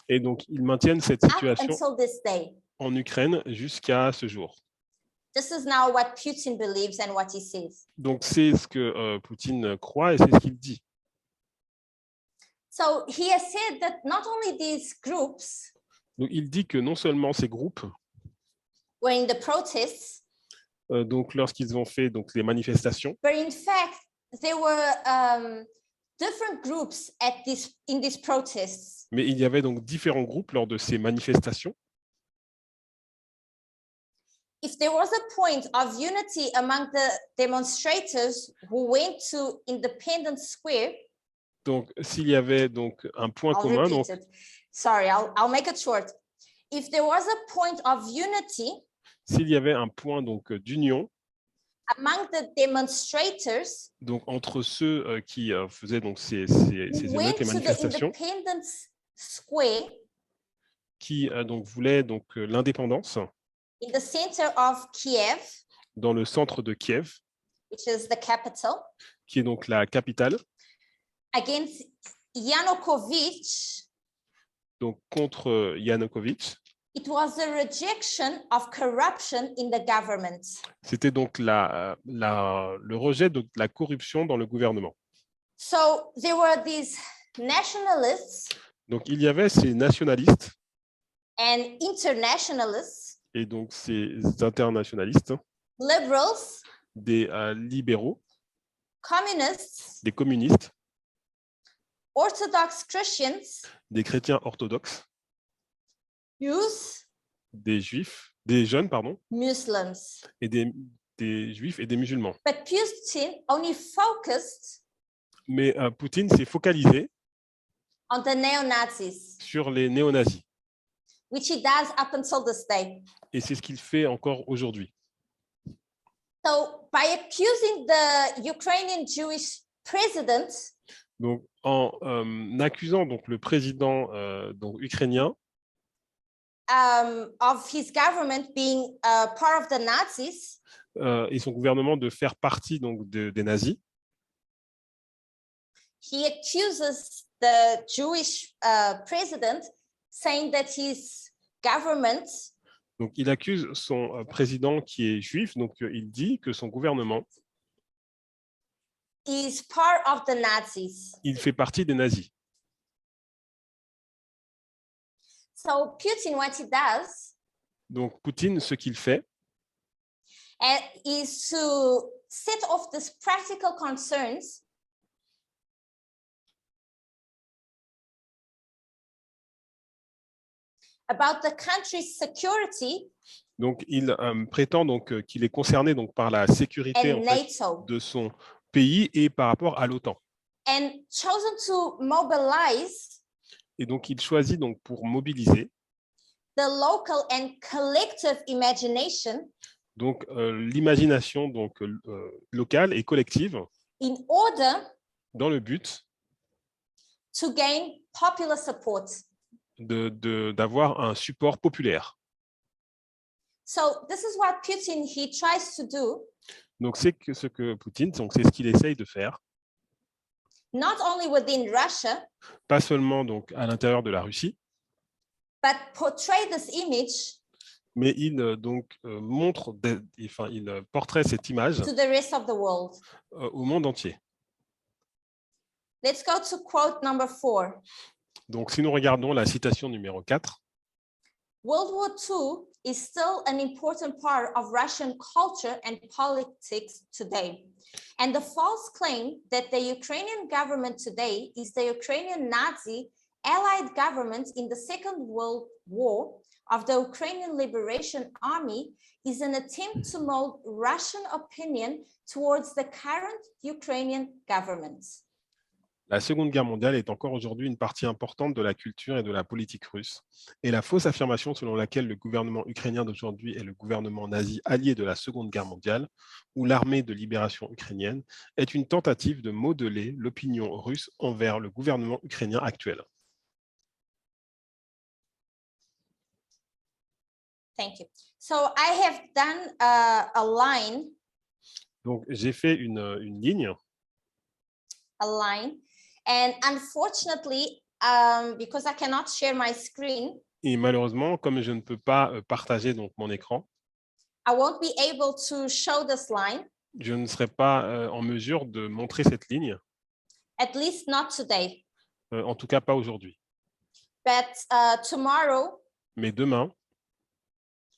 Et donc, ils maintiennent cette up situation until this day. en Ukraine jusqu'à ce jour. This is now what Putin believes and what he says. Donc, c'est ce que Poutine croit et c'est ce qu'il dit. So he has said that not only these groups Donc, il dit que non seulement ces groupes, were in the protests, donc lorsqu'ils ont fait donc, les manifestations, but in fact, there were different groups in these protests. mais il y avait donc différents groupes lors de ces manifestations. if there was a point of unity among the demonstrators who went to Independence Square, Donc, s'il y avait donc un point I'll commun, repeat donc it. Sorry, I'll make it short. If there was a point of unity s'il y avait un point donc d'union, among the demonstrators donc entre ceux qui faisaient donc ces who went émeutes et to the manifestations, Independence Square qui donc voulaient donc l'indépendance in the center of Kiev, dans le centre de Kiev, which is the capital, qui est donc la capitale, against Yanukovych, donc contre Yanukovych. it was a rejection of corruption in the government. C'était donc le rejet de la corruption dans le gouvernement. So there were these nationalists Donc, il y avait ces nationalistes and internationalists, et donc ces internationalistes, liberals, des libéraux, communists, des communistes, Orthodox Christians, des chrétiens orthodoxes, youth, des juifs, des jeunes, pardon, Muslims. et des juifs et des musulmans. But Putin only focused Mais Poutine s'est focalisé on the neo-Nazis, sur les néo-nazis. which he does up until this day. Et c'est ce qu'il fait encore aujourd'hui. So by accusing the Ukrainian Jewish president Donc, en accusant donc, le président donc, ukrainien of his government being part of the Nazis, et son gouvernement de faire partie donc, des nazis, he accuses the Jewish president, saying that his government donc, il accuse son président qui est juif, donc il dit que son gouvernement, is part of the Nazis. il fait partie des nazis. So Putin, what he does Donc, Poutine, ce qu'il fait, is to set off these practical concerns about the country's security donc, il prétend donc, qu'il est concerné donc, par la sécurité and en fait, NATO, de son pays et par rapport à l'OTAN. and chosen to mobilize Et donc, il choisit donc, pour mobiliser the local and collective imagination donc, l'imagination donc, locale et collective in order dans le but to gain popular support. d'avoir un support populaire. So this is what Putin he tries to do, Donc, c'est ce que Poutine, donc c'est ce qu'il essaye de faire, not only within Russia, pas seulement donc, à l'intérieur de la Russie, but portray this image mais il donc, montre, il portrait cette image to the rest of the world. au monde entier. Let's go to quote number 4. Donc, si nous regardons la citation numéro 4, World War II is still an important part of Russian culture and politics today. And the false claim that the Ukrainian government today is the Ukrainian Nazi allied government in the Second World War of the Ukrainian Liberation Army is an attempt to mold Russian opinion towards the current Ukrainian government. la Seconde Guerre mondiale est encore aujourd'hui une partie importante de la culture et de la politique russe. Et la fausse affirmation selon laquelle le gouvernement ukrainien d'aujourd'hui est le gouvernement nazi allié de la Seconde Guerre mondiale ou l'armée de libération ukrainienne est une tentative de modeler l'opinion russe envers le gouvernement ukrainien actuel. Thank you. So I have done a line, Donc, j'ai fait une ligne. And unfortunately, because I cannot share my screen, Et malheureusement, comme je ne peux pas partager donc, mon écran, I won't be able to show this line, je ne serai pas en mesure de montrer cette ligne, at least not today. en tout cas pas aujourd'hui. But tomorrow, Mais demain,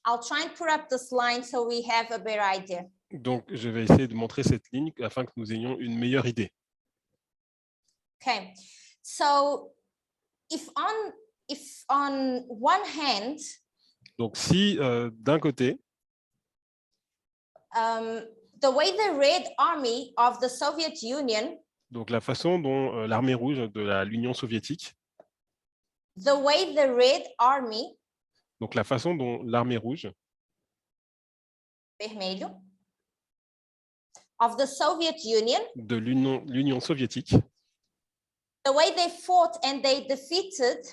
I'll try and put up this line so we have a better idea. donc, je vais essayer de montrer cette ligne afin que nous ayons une meilleure idée. Okay, so if on one hand, Donc, si d'un côté, the way the Red Army of the Soviet Union, Donc la façon dont l'armée rouge de l'Union soviétique, the way the Red Army, donc la façon dont l'armée rouge vermelho, of the Soviet Union, de l'Union soviétique, the way they fought and they defeated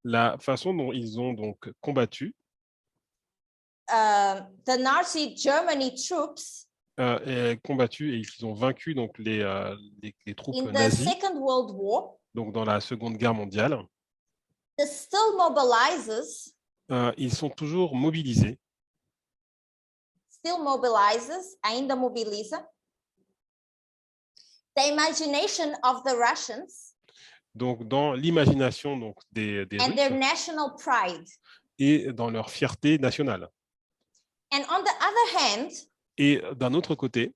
la façon dont ils ont donc combattu the Nazi Germany troops et qu'ils ont vaincu donc les troupes in the nazies Second World War, donc dans la Seconde Guerre mondiale, still mobilizes ils sont toujours mobilisés, ainda mobiliza, the imagination of the Russians donc dans l'imagination donc des and their Russes national pride. et dans leur fierté nationale. And on the other hand, Et d'un autre côté,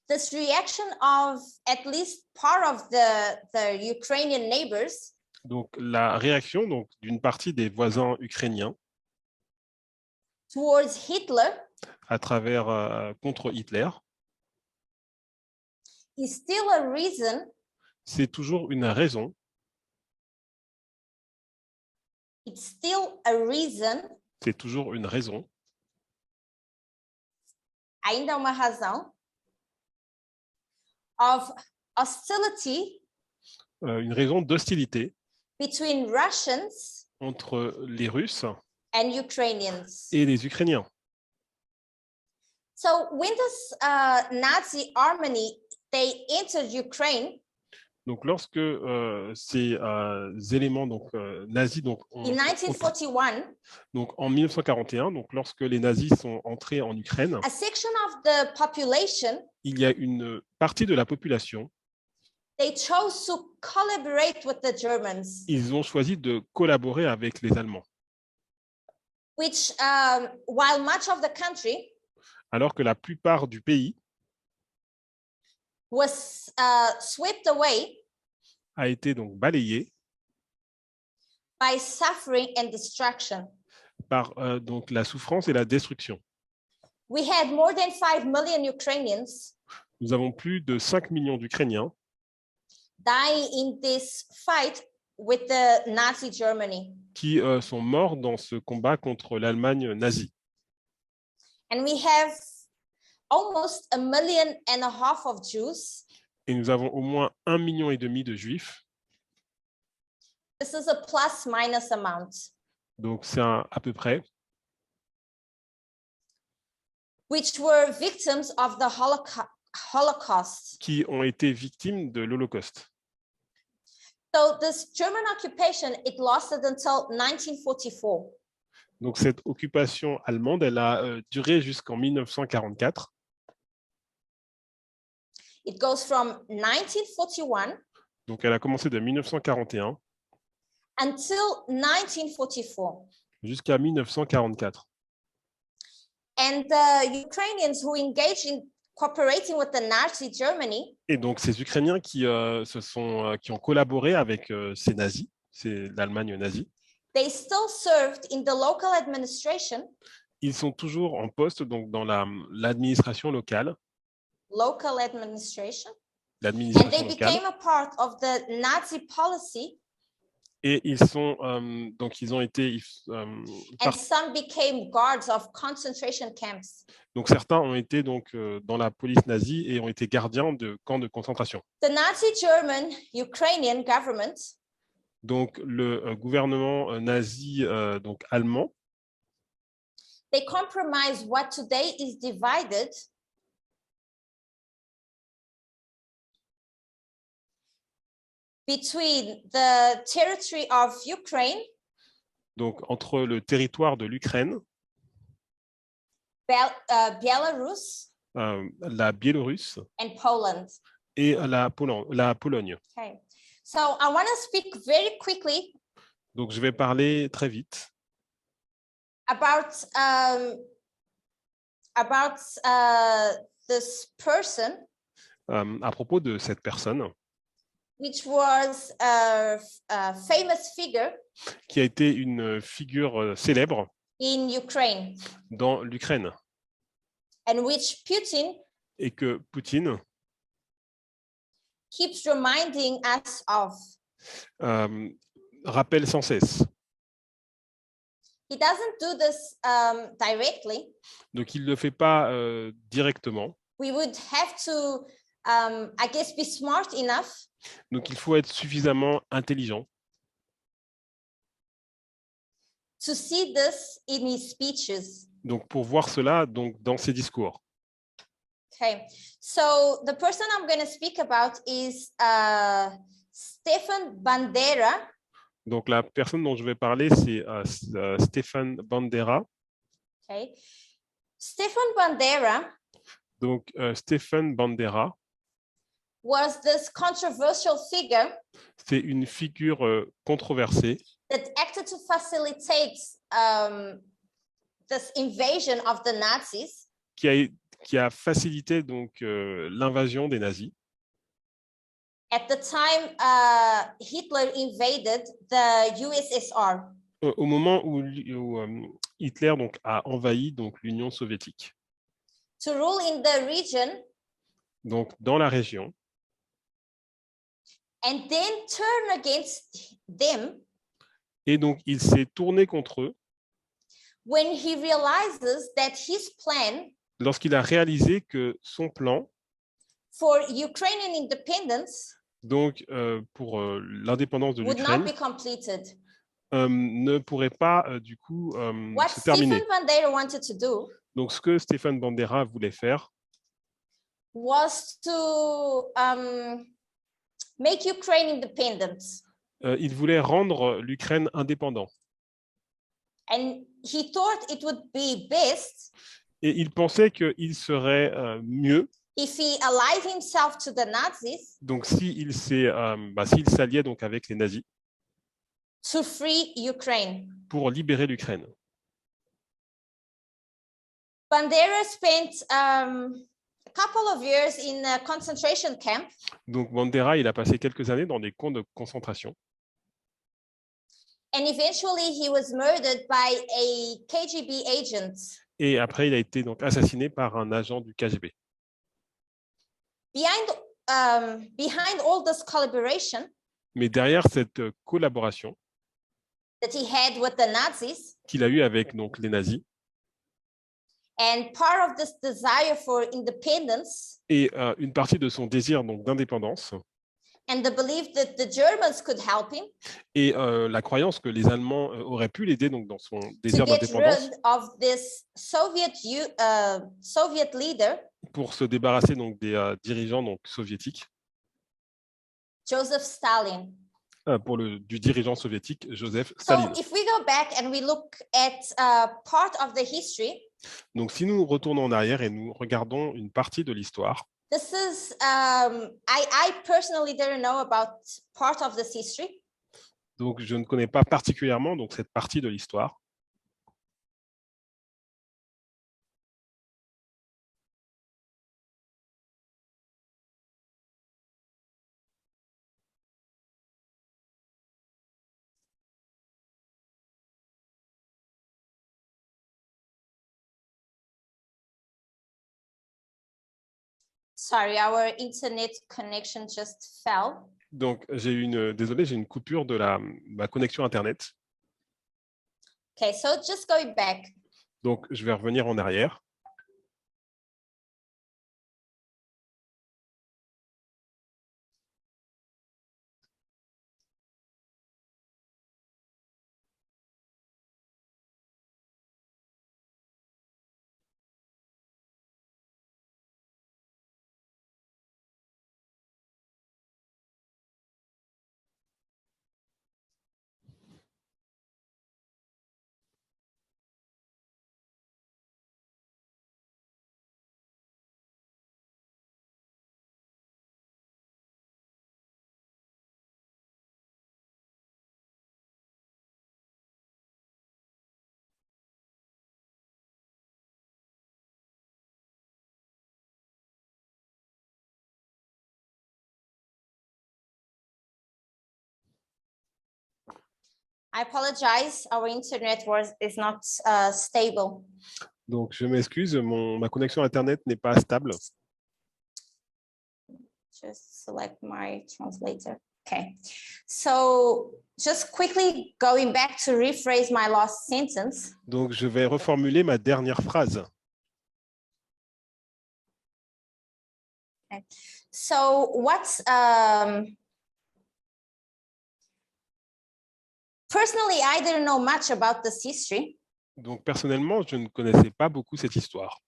this reaction of at least part of the Ukrainian neighbors donc la réaction donc d'une partie des voisins ukrainiens towards Hitler à travers contre Hitler, is still a reason c'est toujours une raison, it's still a reason, c'est toujours une raison, ainda uma razão, of hostility une raison d'hostilité between Russians entre les Russes and Ukrainians. et les Ukrainiens. So when this Nazi army they entered Ukraine Donc lorsque ces éléments donc nazis donc in 1941, donc en 1941, donc lorsque les nazis sont entrés en Ukraine, a section of the population il y a une partie de la population, they chose to collaborate with the Germans, ils ont choisi de collaborer avec les Allemands, which while much of the country alors que la plupart du pays was swept away a été donc balayé by suffering and destruction. par donc la souffrance et la destruction. We had more than 5 million Ukrainians Nous avons plus de 5 millions d'Ukrainiens dying in this fight with the Nazi Germany. qui sont morts dans ce combat contre l'Allemagne nazie. And we have almost 1.5 million of Jews. Et nous avons au moins 1,5 million de Juifs. This is a plus-minus amount. Donc c'est à peu près, Which were victims of the Holocaust. qui ont été victimes de l'Holocauste. So this German occupation, it lasted until 1944. Donc cette occupation allemande, elle a duré jusqu'en 1944. It goes from 1941 Donc elle a commencé de 1941 until 1944. jusqu'à 1944. And the Ukrainians who engaged in cooperating with the Nazi Germany, Et donc ces Ukrainiens qui ont collaboré avec ces nazis, c'est l'Allemagne nazie, they still served in the local administration, ils sont toujours en poste donc dans l'administration locale, and they became a part of the Nazi policy, et ils ont été and some became guards of concentration camps. donc certains ont été donc dans la police nazie et ont été gardiens de camps de concentration. The Nazi German Ukrainian government, Donc le gouvernement nazi donc allemand, they compromised what today is divided between the territory of Ukraine, donc entre le territoire de l'Ukraine, Belarus, la Biélorusse and Poland. et la Pologne. Okay. So I want to speak very quickly Donc je vais parler très vite about this person, à propos de cette personne which was a famous figure qui a été une figure célèbre in Ukraine. dans l'Ukraine. and which Putin et que Poutine keeps reminding us of. rappelle sans cesse. He doesn't do this directly. Donc, il ne le fait pas directement. We would have to, I guess, be smart enough Donc, il faut être suffisamment intelligent to see this in his speeches. donc, pour voir cela donc, dans ses discours. Okay, so the person I'm going to speak about is Stefan Bandera. Donc, la personne dont je vais parler, c'est Stefan Bandera. Okay, Stefan Bandera Donc, Stefan Bandera, was this controversial figure c'est une figure controversée that acted to facilitate this invasion of the Nazis. qui a facilité donc l'invasion des nazis. At the time, Hitler invaded the USSR. Au moment où Hitler donc, a envahi donc, l'Union soviétique. To rule in the region. Donc, dans la région. And then turn against them. Et donc, il s'est tourné contre eux. When he realizes that his plan. Lorsqu'il a réalisé que son plan. For Ukrainian independence. Donc, pour l'indépendance de l'Ukraine. Ne pourrait pas du coup se terminer. Donc, ce que Stefan Bandera voulait faire, was to make Ukraine independent. Il voulait rendre l'Ukraine indépendante. And he thought it would be best. Et il pensait qu'il serait mieux. If he allied himself to the Nazis. Donc, s'il s'alliait donc avec les nazis. To free Ukraine. Pour libérer l'Ukraine. Bandera spent a couple of years in a concentration camp. Donc Bandera, il a passé quelques années dans des camps de concentration. And eventually he was murdered by a KGB agent. Et après, il a été donc assassiné par un agent du KGB. Behind all this collaboration. Mais derrière cette collaboration. That he had with the Nazis. Qu'il a eu avec donc les nazis. And part of this desire for independence. Et une partie de son désir donc d'indépendance. And the belief that the Germans could help him. Et la croyance que les Allemands auraient pu l'aider donc dans son désir d'indépendance. To get rid of this Soviet leader. Pour se débarrasser donc des dirigeants donc soviétiques. Joseph Stalin. Du dirigeant soviétique Joseph Staline. So if we go back and we look at part of the history. Donc, si nous retournons en arrière et nous regardons une partie de l'histoire. This is, I personally didn't know about part of this history. Donc, je ne connais pas particulièrement donc, cette partie de l'histoire. Sorry, our internet connection just fell. Donc, j'ai une coupure de ma connexion Internet. Okay, so just going back. Donc, je vais revenir en arrière. I apologize, our internet is not stable. Donc, je m'excuse, ma connexion Internet n'est pas stable. Just select my translator. Okay. So just quickly going back to rephrase my last sentence. Donc, je vais reformuler ma dernière phrase. Okay. So personally, I didn't know much about this history. Donc, personnellement, je ne connaissais pas beaucoup cette histoire.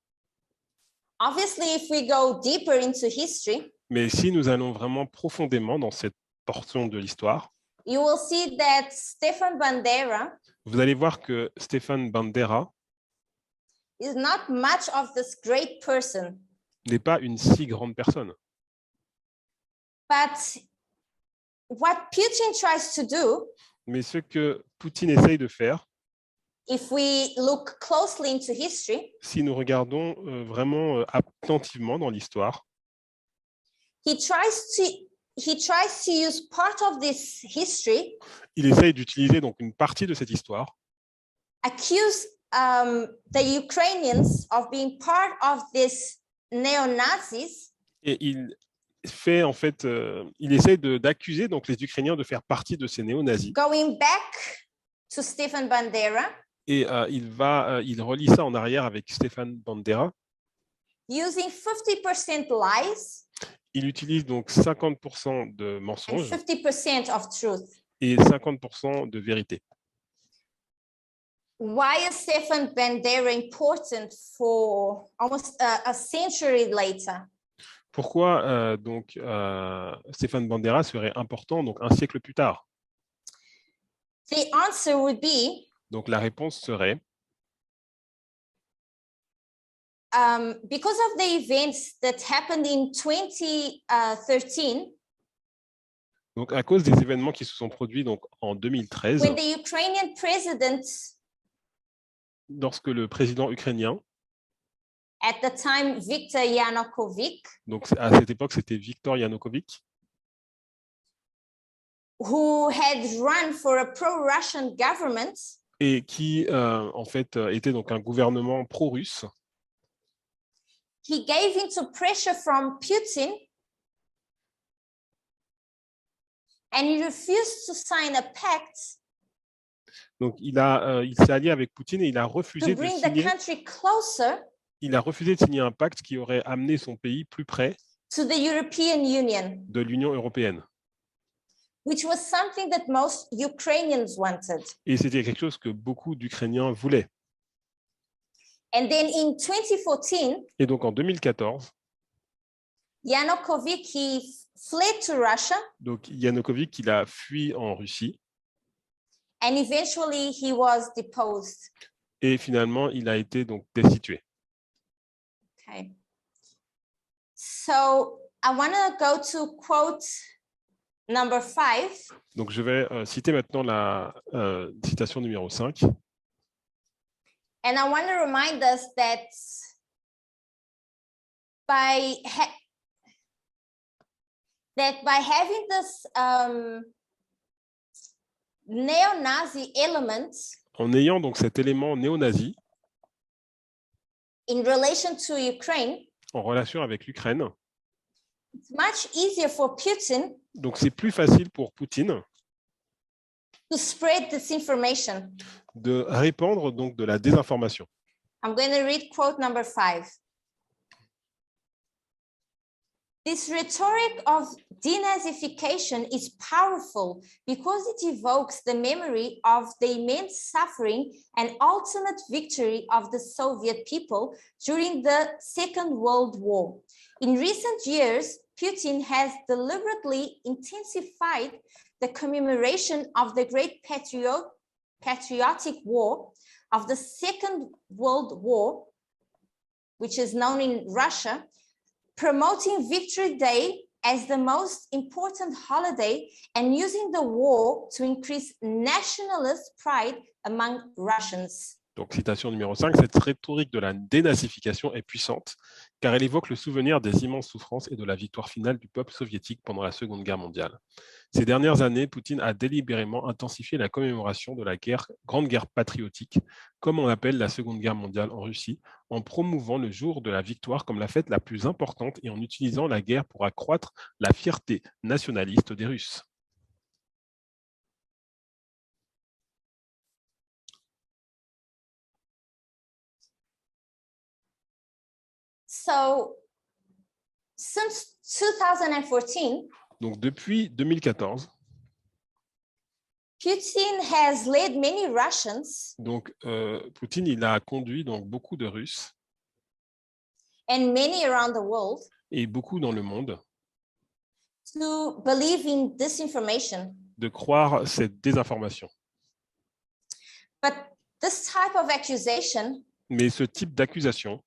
Obviously, if we go deeper into history, Mais si nous allons vraiment profondément dans cette portion de l'histoire, you will see that Stefan Bandera vous allez voir que Stefan Bandera is not much of this great person. n'est pas une si grande personne. But what Putin tries to do, Mais ce que Poutine essaye de faire, if we look closely into history, si nous regardons vraiment attentivement dans l'histoire, he tries to use part of this history, il essaye d'utiliser donc une partie de cette histoire, accuse the Ukrainians of being part of this neo-Nazis, et il fait en fait, il essaye d'accuser donc les Ukrainiens de faire partie de ces néo-nazis. going back to Stefan Bandera, Et il relie ça en arrière avec Stefan Bandera. using 50% lies Il utilise donc 50% de and mensonges 50% of truth. et 50% de vérité. Why is Stefan Bandera important for almost a century later? Pourquoi donc Stefan Bandera serait important donc un siècle plus tard? The answer would be Donc la réponse serait because of the events that happened in 2013, donc à cause des événements qui se sont produits donc en 2013, when the Ukrainian president, lorsque le président ukrainien, at the time Viktor Yanukovych, donc à cette époque c'était Viktor Yanukovych, who had run for a pro-Russian government, et qui en fait était donc un gouvernement pro-russe, he gave into pressure from Putin and he refused to sign a pact donc il s'est allié avec Poutine et il a to refusé de bring the signer. country closer Il a refusé de signer un pacte qui aurait amené son pays plus près to the European Union, de l'Union européenne. which was something that most Ukrainians wanted. Et c'était quelque chose que beaucoup d'Ukrainiens voulaient. And then in 2014, Et donc en 2014, Yanukovych, he fled to Russia donc Yanukovych il a fui en Russie and eventually he was deposed. et finalement il a été donc destitué. Okay. So I want to go to quote number 5. Donc je vais citer maintenant la citation numéro 5. And I want to remind us that by having this neo-Nazi element En ayant donc cet élément néo-nazi in relation to Ukraine, en relation avec l'Ukraine, it's much easier for Putin donc c'est plus facile pour Poutine to spread this information. de répandre donc de la désinformation. I'm going to read quote number 5. This rhetoric of denazification is powerful because it evokes the memory of the immense suffering and ultimate victory of the Soviet people during the Second World War. In recent years, Putin has deliberately intensified the commemoration of the Great Patriotic War of the Second World War, which is known in Russia, promoting Victory Day as the most important holiday and using the war to increase nationalist pride among Russians. Donc citation numéro 5, cette rhétorique de la dénazification est puissante car elle évoque le souvenir des immenses souffrances et de la victoire finale du peuple soviétique pendant la Seconde Guerre mondiale. Ces dernières années, Poutine a délibérément intensifié la commémoration de la Grande Guerre patriotique, comme on l'appelle la Seconde Guerre mondiale en Russie, en promouvant le jour de la victoire comme la fête la plus importante et en utilisant la guerre pour accroître la fierté nationaliste des Russes. So, since 2014, Donc depuis 2014, Putin has led many Russians donc, Poutine il a conduit donc, beaucoup de Russes and many around the world et beaucoup dans le monde to believe in disinformation. de croire cette désinformation. But this type of accusation, Mais ce type d'accusation,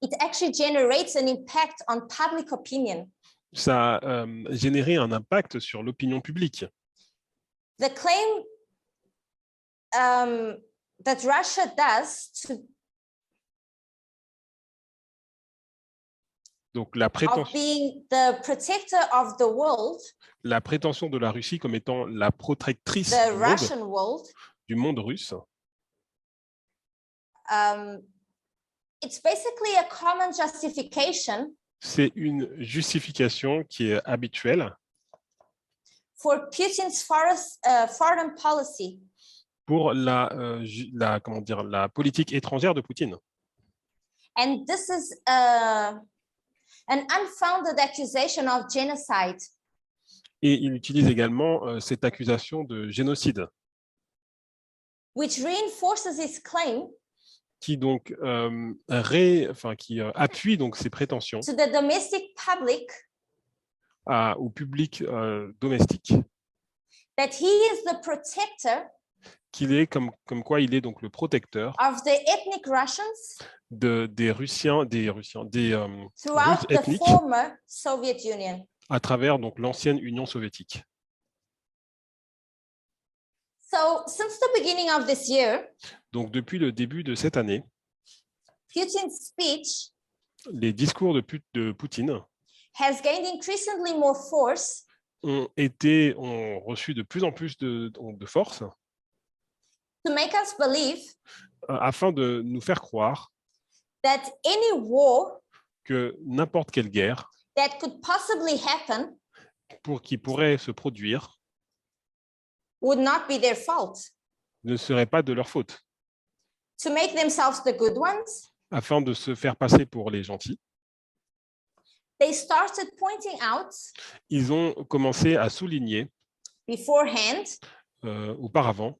it actually generates an impact on public opinion. ça a généré un impact sur l'opinion publique. The claim that Russia does Donc la of prétention, being the protector of the world, de la Russie comme étant la protectrice the Russian world, du monde russe, it's basically a common justification c'est une justification qui est habituelle for Putin's foreign policy. pour comment dire, la politique étrangère de Poutine. And this is an unfounded accusation of genocide. Et il utilise également cette accusation de génocide, Which reinforces his claim qui donc appuie donc ses prétentions to the domestic public au public domestique, that he is the protector qu'il est comme quoi il est donc le protecteur of the ethnic Russians des Russes throughout the ethniques former Soviet Union. à travers donc l'ancienne Union soviétique. So, since the beginning of this year, Donc depuis le début de cette année, Putin's speech les discours de Poutine has gained increasingly more force ont reçu de plus en plus de force to make us believe afin de nous faire croire that any war que n'importe quelle guerre that could possibly happen qui pourrait se produire would not be their fault. ne serait pas de leur faute, To make themselves the good ones, afin de se faire passer pour les gentils. they started pointing out Ils ont commencé à souligner beforehand auparavant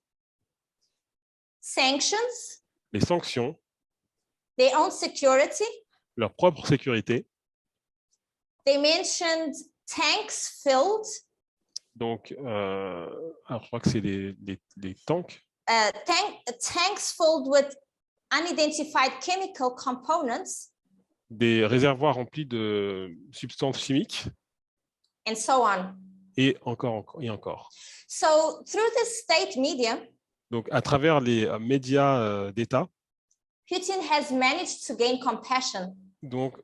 sanctions, les sanctions, their own security. leur propre sécurité. They mentioned tanks filled, Donc, alors je crois que c'est les tanks, tanks filled with unidentified chemical components, des réservoirs remplis de substances chimiques, and so on. et encore et encore. So through the state media, Donc, à travers les médias d'État, Putin has managed to gain compassion. donc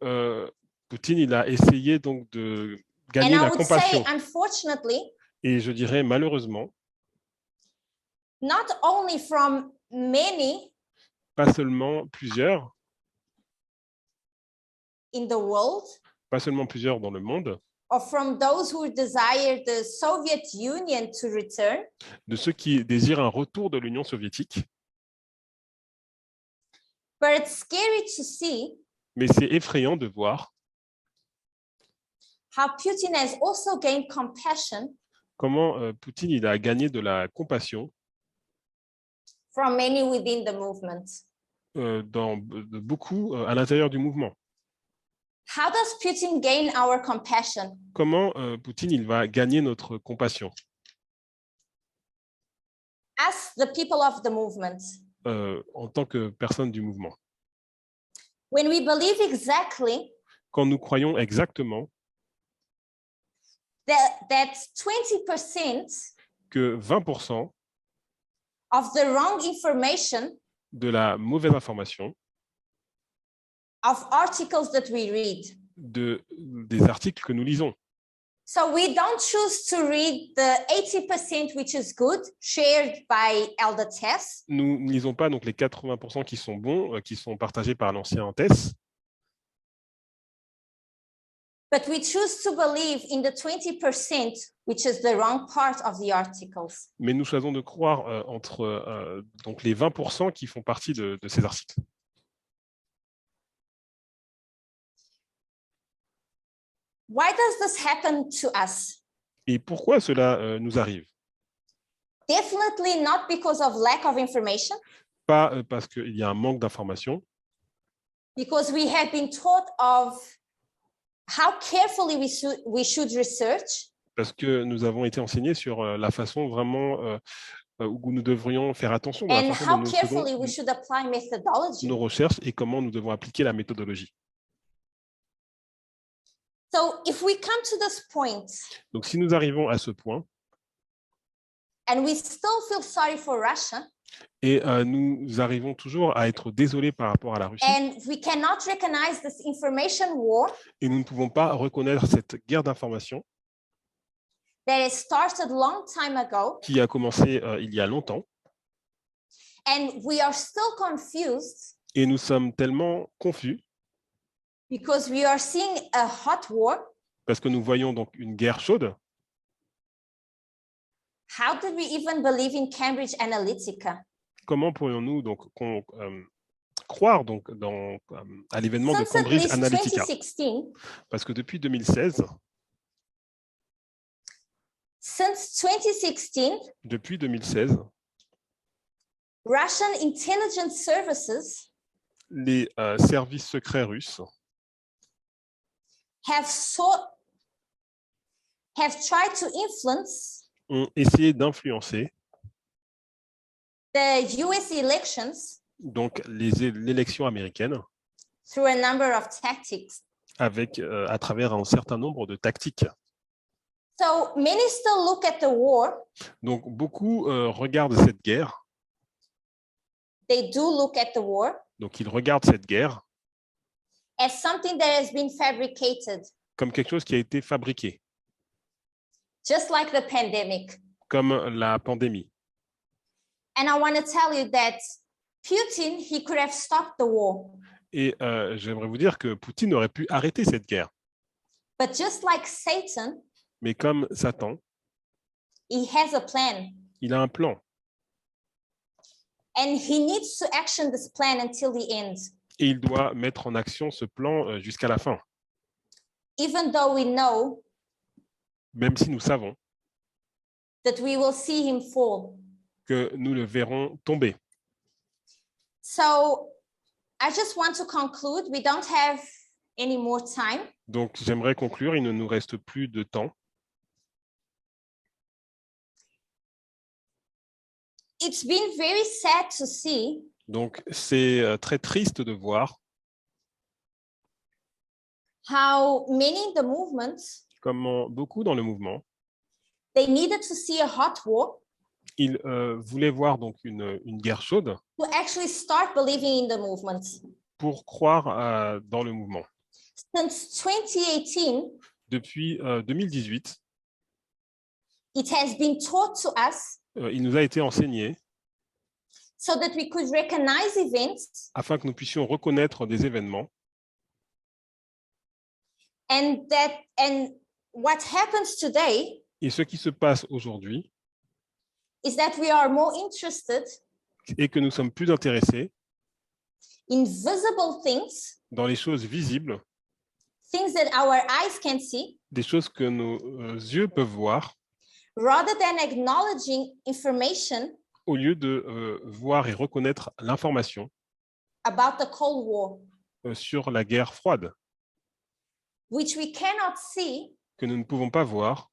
Poutine il a essayé donc de And gagner I la would compassion. say, unfortunately, Et je dirais malheureusement, not only from many pas seulement plusieurs in the world, dans le monde, or from those who desire the Soviet Union to return, de ceux qui désirent un retour de l'Union soviétique, but it's scary to see mais c'est effrayant de voir how Putin has also gained compassion comment Poutine il a gagné de la compassion from many within the movement. de beaucoup à l'intérieur du mouvement. How does Putin gain our compassion? Comment Poutine il va gagner notre compassion As the people of the movement, en tant que personne du mouvement? when we believe exactly Quand nous croyons exactement that 20% que 20% of the wrong information de la mauvaise information of articles that we read. des articles que nous lisons. So we don't choose to read the 80% which is good, shared by Elder Tess. Nous ne lisons pas donc les 80% qui sont bons, qui sont partagés par l'ancien Tess, But we choose to believe in the 20%, which is the wrong part of the articles. mais nous choisissons de croire entre donc les 20% qui font partie de ces articles. Why does this happen to us? Et pourquoi cela nous arrive? Definitely not because of lack of information, Pas parce qu'il y a un manque d'informations, because we have been taught of how carefully we should research, parce que nous avons été enseignés sur la façon vraiment où nous devrions faire attention dans la and façon dont how nous carefully faisons we should apply methodology. nos recherches et comment nous devons appliquer la méthodologie. So if we come to this point Donc si nous arrivons à ce point and we still feel sorry for Russia, et nous arrivons toujours à être désolés par rapport à la Russie and we cannot recognize this information war et nous ne pouvons pas reconnaître cette guerre d'information that has started long time ago, qui a commencé il y a longtemps and we are still confused et nous sommes tellement confus because we are seeing a hot war. parce que nous voyons donc une guerre chaude. How did we even believe in Cambridge Analytica? Comment pourrions-nous donc croire donc à l'événement de Since at Cambridge least Analytica? 2016, Parce que depuis 2016, since 2016, depuis 2016, Russian intelligence services les services secrets russes have tried to influence ont essayé d'influencer the US elections donc l'élection américaine through a number of tactics. avec à travers un certain nombre de tactiques. So many still look at the war. Donc beaucoup regardent cette guerre. They do look at the war Donc ils regardent cette guerre as something that has been fabricated, comme quelque chose qui a été fabriqué, just like the pandemic. comme la pandémie. And I want to tell you that Putin, he could have stopped the war. Et j'aimerais vous dire que Poutine aurait pu arrêter cette guerre. But just like Satan, Mais comme Satan, he has a plan. il a un plan. And he needs to action this plan until the end. Et il doit mettre en action ce plan jusqu'à la fin. Even though we know Même si nous savons that we will see him fall. que nous le verrons tomber. So I just want to conclude. We don't have any more time. Donc j'aimerais conclure, il ne nous reste plus de temps. It's been very sad to see Donc c'est très triste de voir how many in the movement, comment beaucoup dans le mouvement, they needed to see a hot war ils voulaient voir donc une guerre chaude to actually start believing in the movement. pour croire dans le mouvement. Since 2018, Depuis 2018, it has been taught to us il nous a été enseigné so that we could recognize events afin que nous puissions reconnaître des événements. and what happens today Et ce qui se passe aujourd'hui is that we are more interested est que nous sommes plus intéressés in visible things, dans les choses visibles, things that our eyes can see, des choses que nos yeux peuvent voir, rather than acknowledging information au lieu de voir et reconnaître l'information about the Cold War, sur la guerre froide, which we cannot see, que nous ne pouvons pas voir,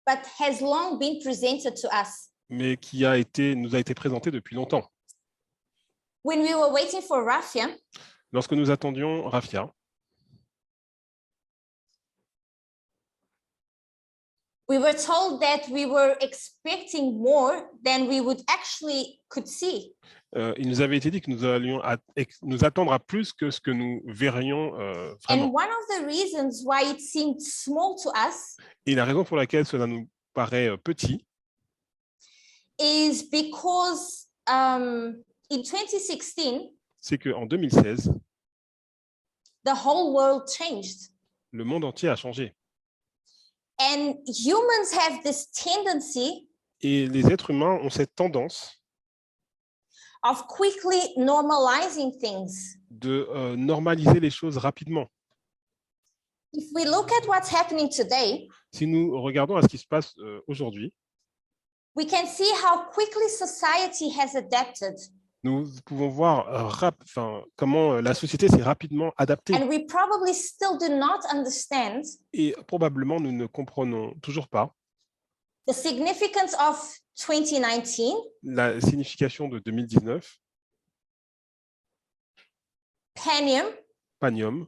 but has long been presented to us. mais qui nous a été présentée depuis longtemps. When we were waiting for Rafia, Lorsque nous attendions Rafia, We were told that we were expecting more than we would actually could see. Il nous avait été dit que nous allions nous attendre à plus que ce que nous verrions vraiment. And one of the reasons why it seemed small to us Et la raison pour laquelle cela nous paraît petit, is because in 2016, c'est qu'en 2016, the whole world changed. le monde entier a changé. And humans have this tendency Et les êtres humains ont cette tendance of quickly normalizing things. de normaliser les choses rapidement. If we look at what's happening today, Si nous regardons à ce qui se passe aujourd'hui, we can see how quickly society has adapted. nous pouvons voir comment la société s'est rapidement adaptée. And we probably still do not understand Et probablement, nous ne comprenons toujours pas the significance of 2019, la signification de 2019, Panium, Panium,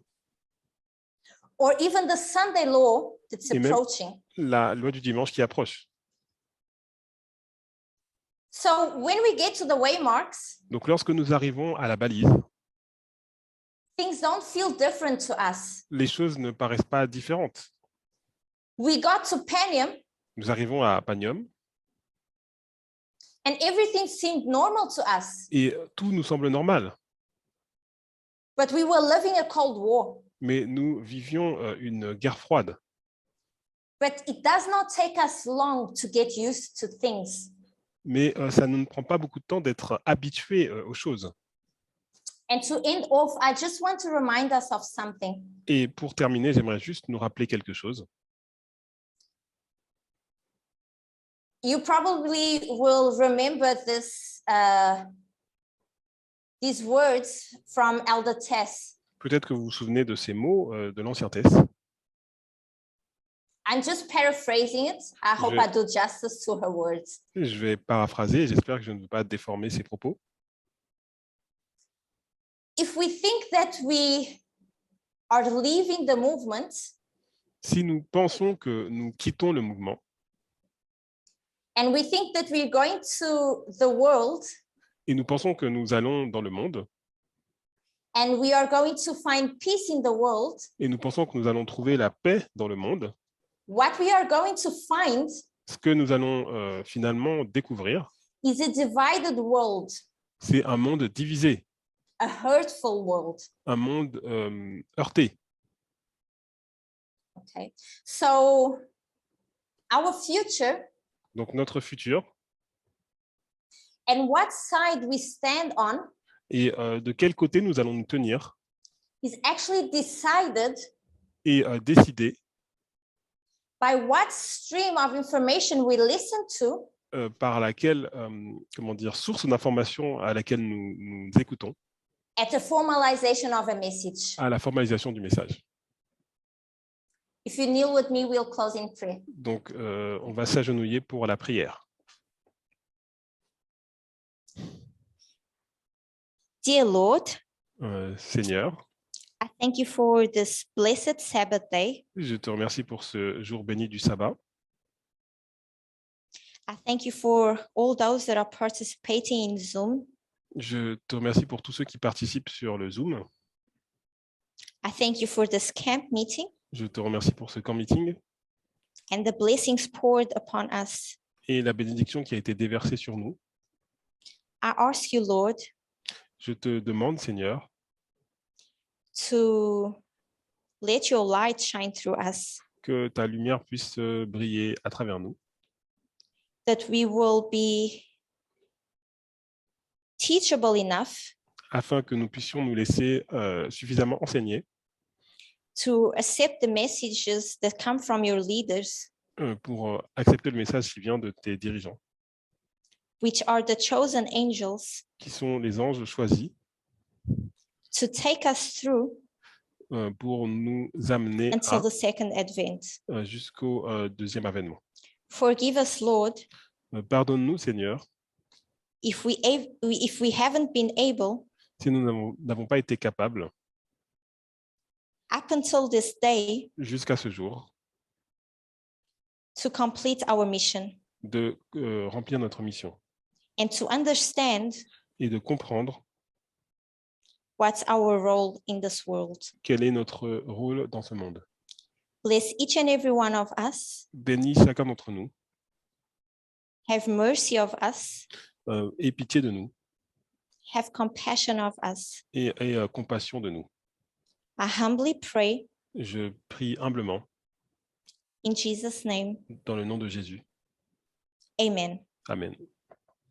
or even the Sunday law that's Et même- approaching. la loi du dimanche qui approche. So when we get to the waymarks, Donc, lorsque nous arrivons à la balise, things don't feel different to us. les choses ne paraissent pas différentes. We got to Panium Nous arrivons à Panium and everything seemed normal to us, et tout nous semble normal. but we were living a Cold War. Mais nous vivions une guerre froide. But it does not take us long to get used to things. Mais ça ne prend pas beaucoup de temps d'être habitué aux choses. And to end off, I just want to remind us of something. Et pour terminer, j'aimerais juste nous rappeler quelque chose. You probably will remember these words from Elder Tess. Peut-être que vous vous souvenez de ces mots de l'Ancien Test. I'm just paraphrasing it. I hope Je- I do justice to her words. Je vais paraphraser et j'espère que je ne veux pas déformer ses propos. If we think that we are leaving the movement, Si nous pensons que nous quittons le mouvement and we think that we're going to the world et nous pensons que nous allons dans le monde and we are going to find peace in the world, et nous pensons que nous allons trouver la paix dans le monde, what we are going to find ce que nous allons finalement découvrir, is a divided world, c'est un monde divisé, a hurtful world. un monde heurté. Okay. So our future Donc notre futur and what side we stand on et de quel côté nous allons nous tenir is actually decided et décider by what stream of information we listen to par laquelle, source d'information à laquelle nous écoutons, at the formalization of a message. à la formalisation du message. If you kneel with me, we'll close in prayer. Donc, on va s'agenouiller pour la prière. Dear Lord, Seigneur, I thank you for this blessed Sabbath day. je te remercie pour ce jour béni du sabbat. I thank you for all those that are participating in Zoom. Je te remercie pour tous ceux qui participent sur le Zoom. I thank you for this camp meeting Je te remercie pour ce camp meeting and the blessings poured upon us. et la bénédiction qui a été déversée sur nous. I ask you, Lord, Je te demande, Seigneur, to let your light shine through us, que ta lumière puisse briller à travers nous, that we will be teachable enough afin que nous puissions nous laisser suffisamment enseigner to accept the messages that come from your leaders, pour accepter le message qui vient de tes dirigeants, which are the chosen angels, qui sont les anges choisis to take us through pour nous amener until the second advent. jusqu'au deuxième avènement. Forgive us, Lord, Pardonne-nous, Seigneur, if we haven't been able si nous n'avons pas été capables, up until this day jusqu'à ce jour, to complete our mission de remplir notre mission and to understand et de comprendre what's our role in this world. quel est notre rôle dans ce monde. Bless each and every one of us. Bénis chacun d'entre nous, Have mercy of us. aie pitié de nous Have compassion of us. et compassion de nous. I humbly pray Je prie humblement in Jesus' name. dans le nom de Jésus. Amen. Amen.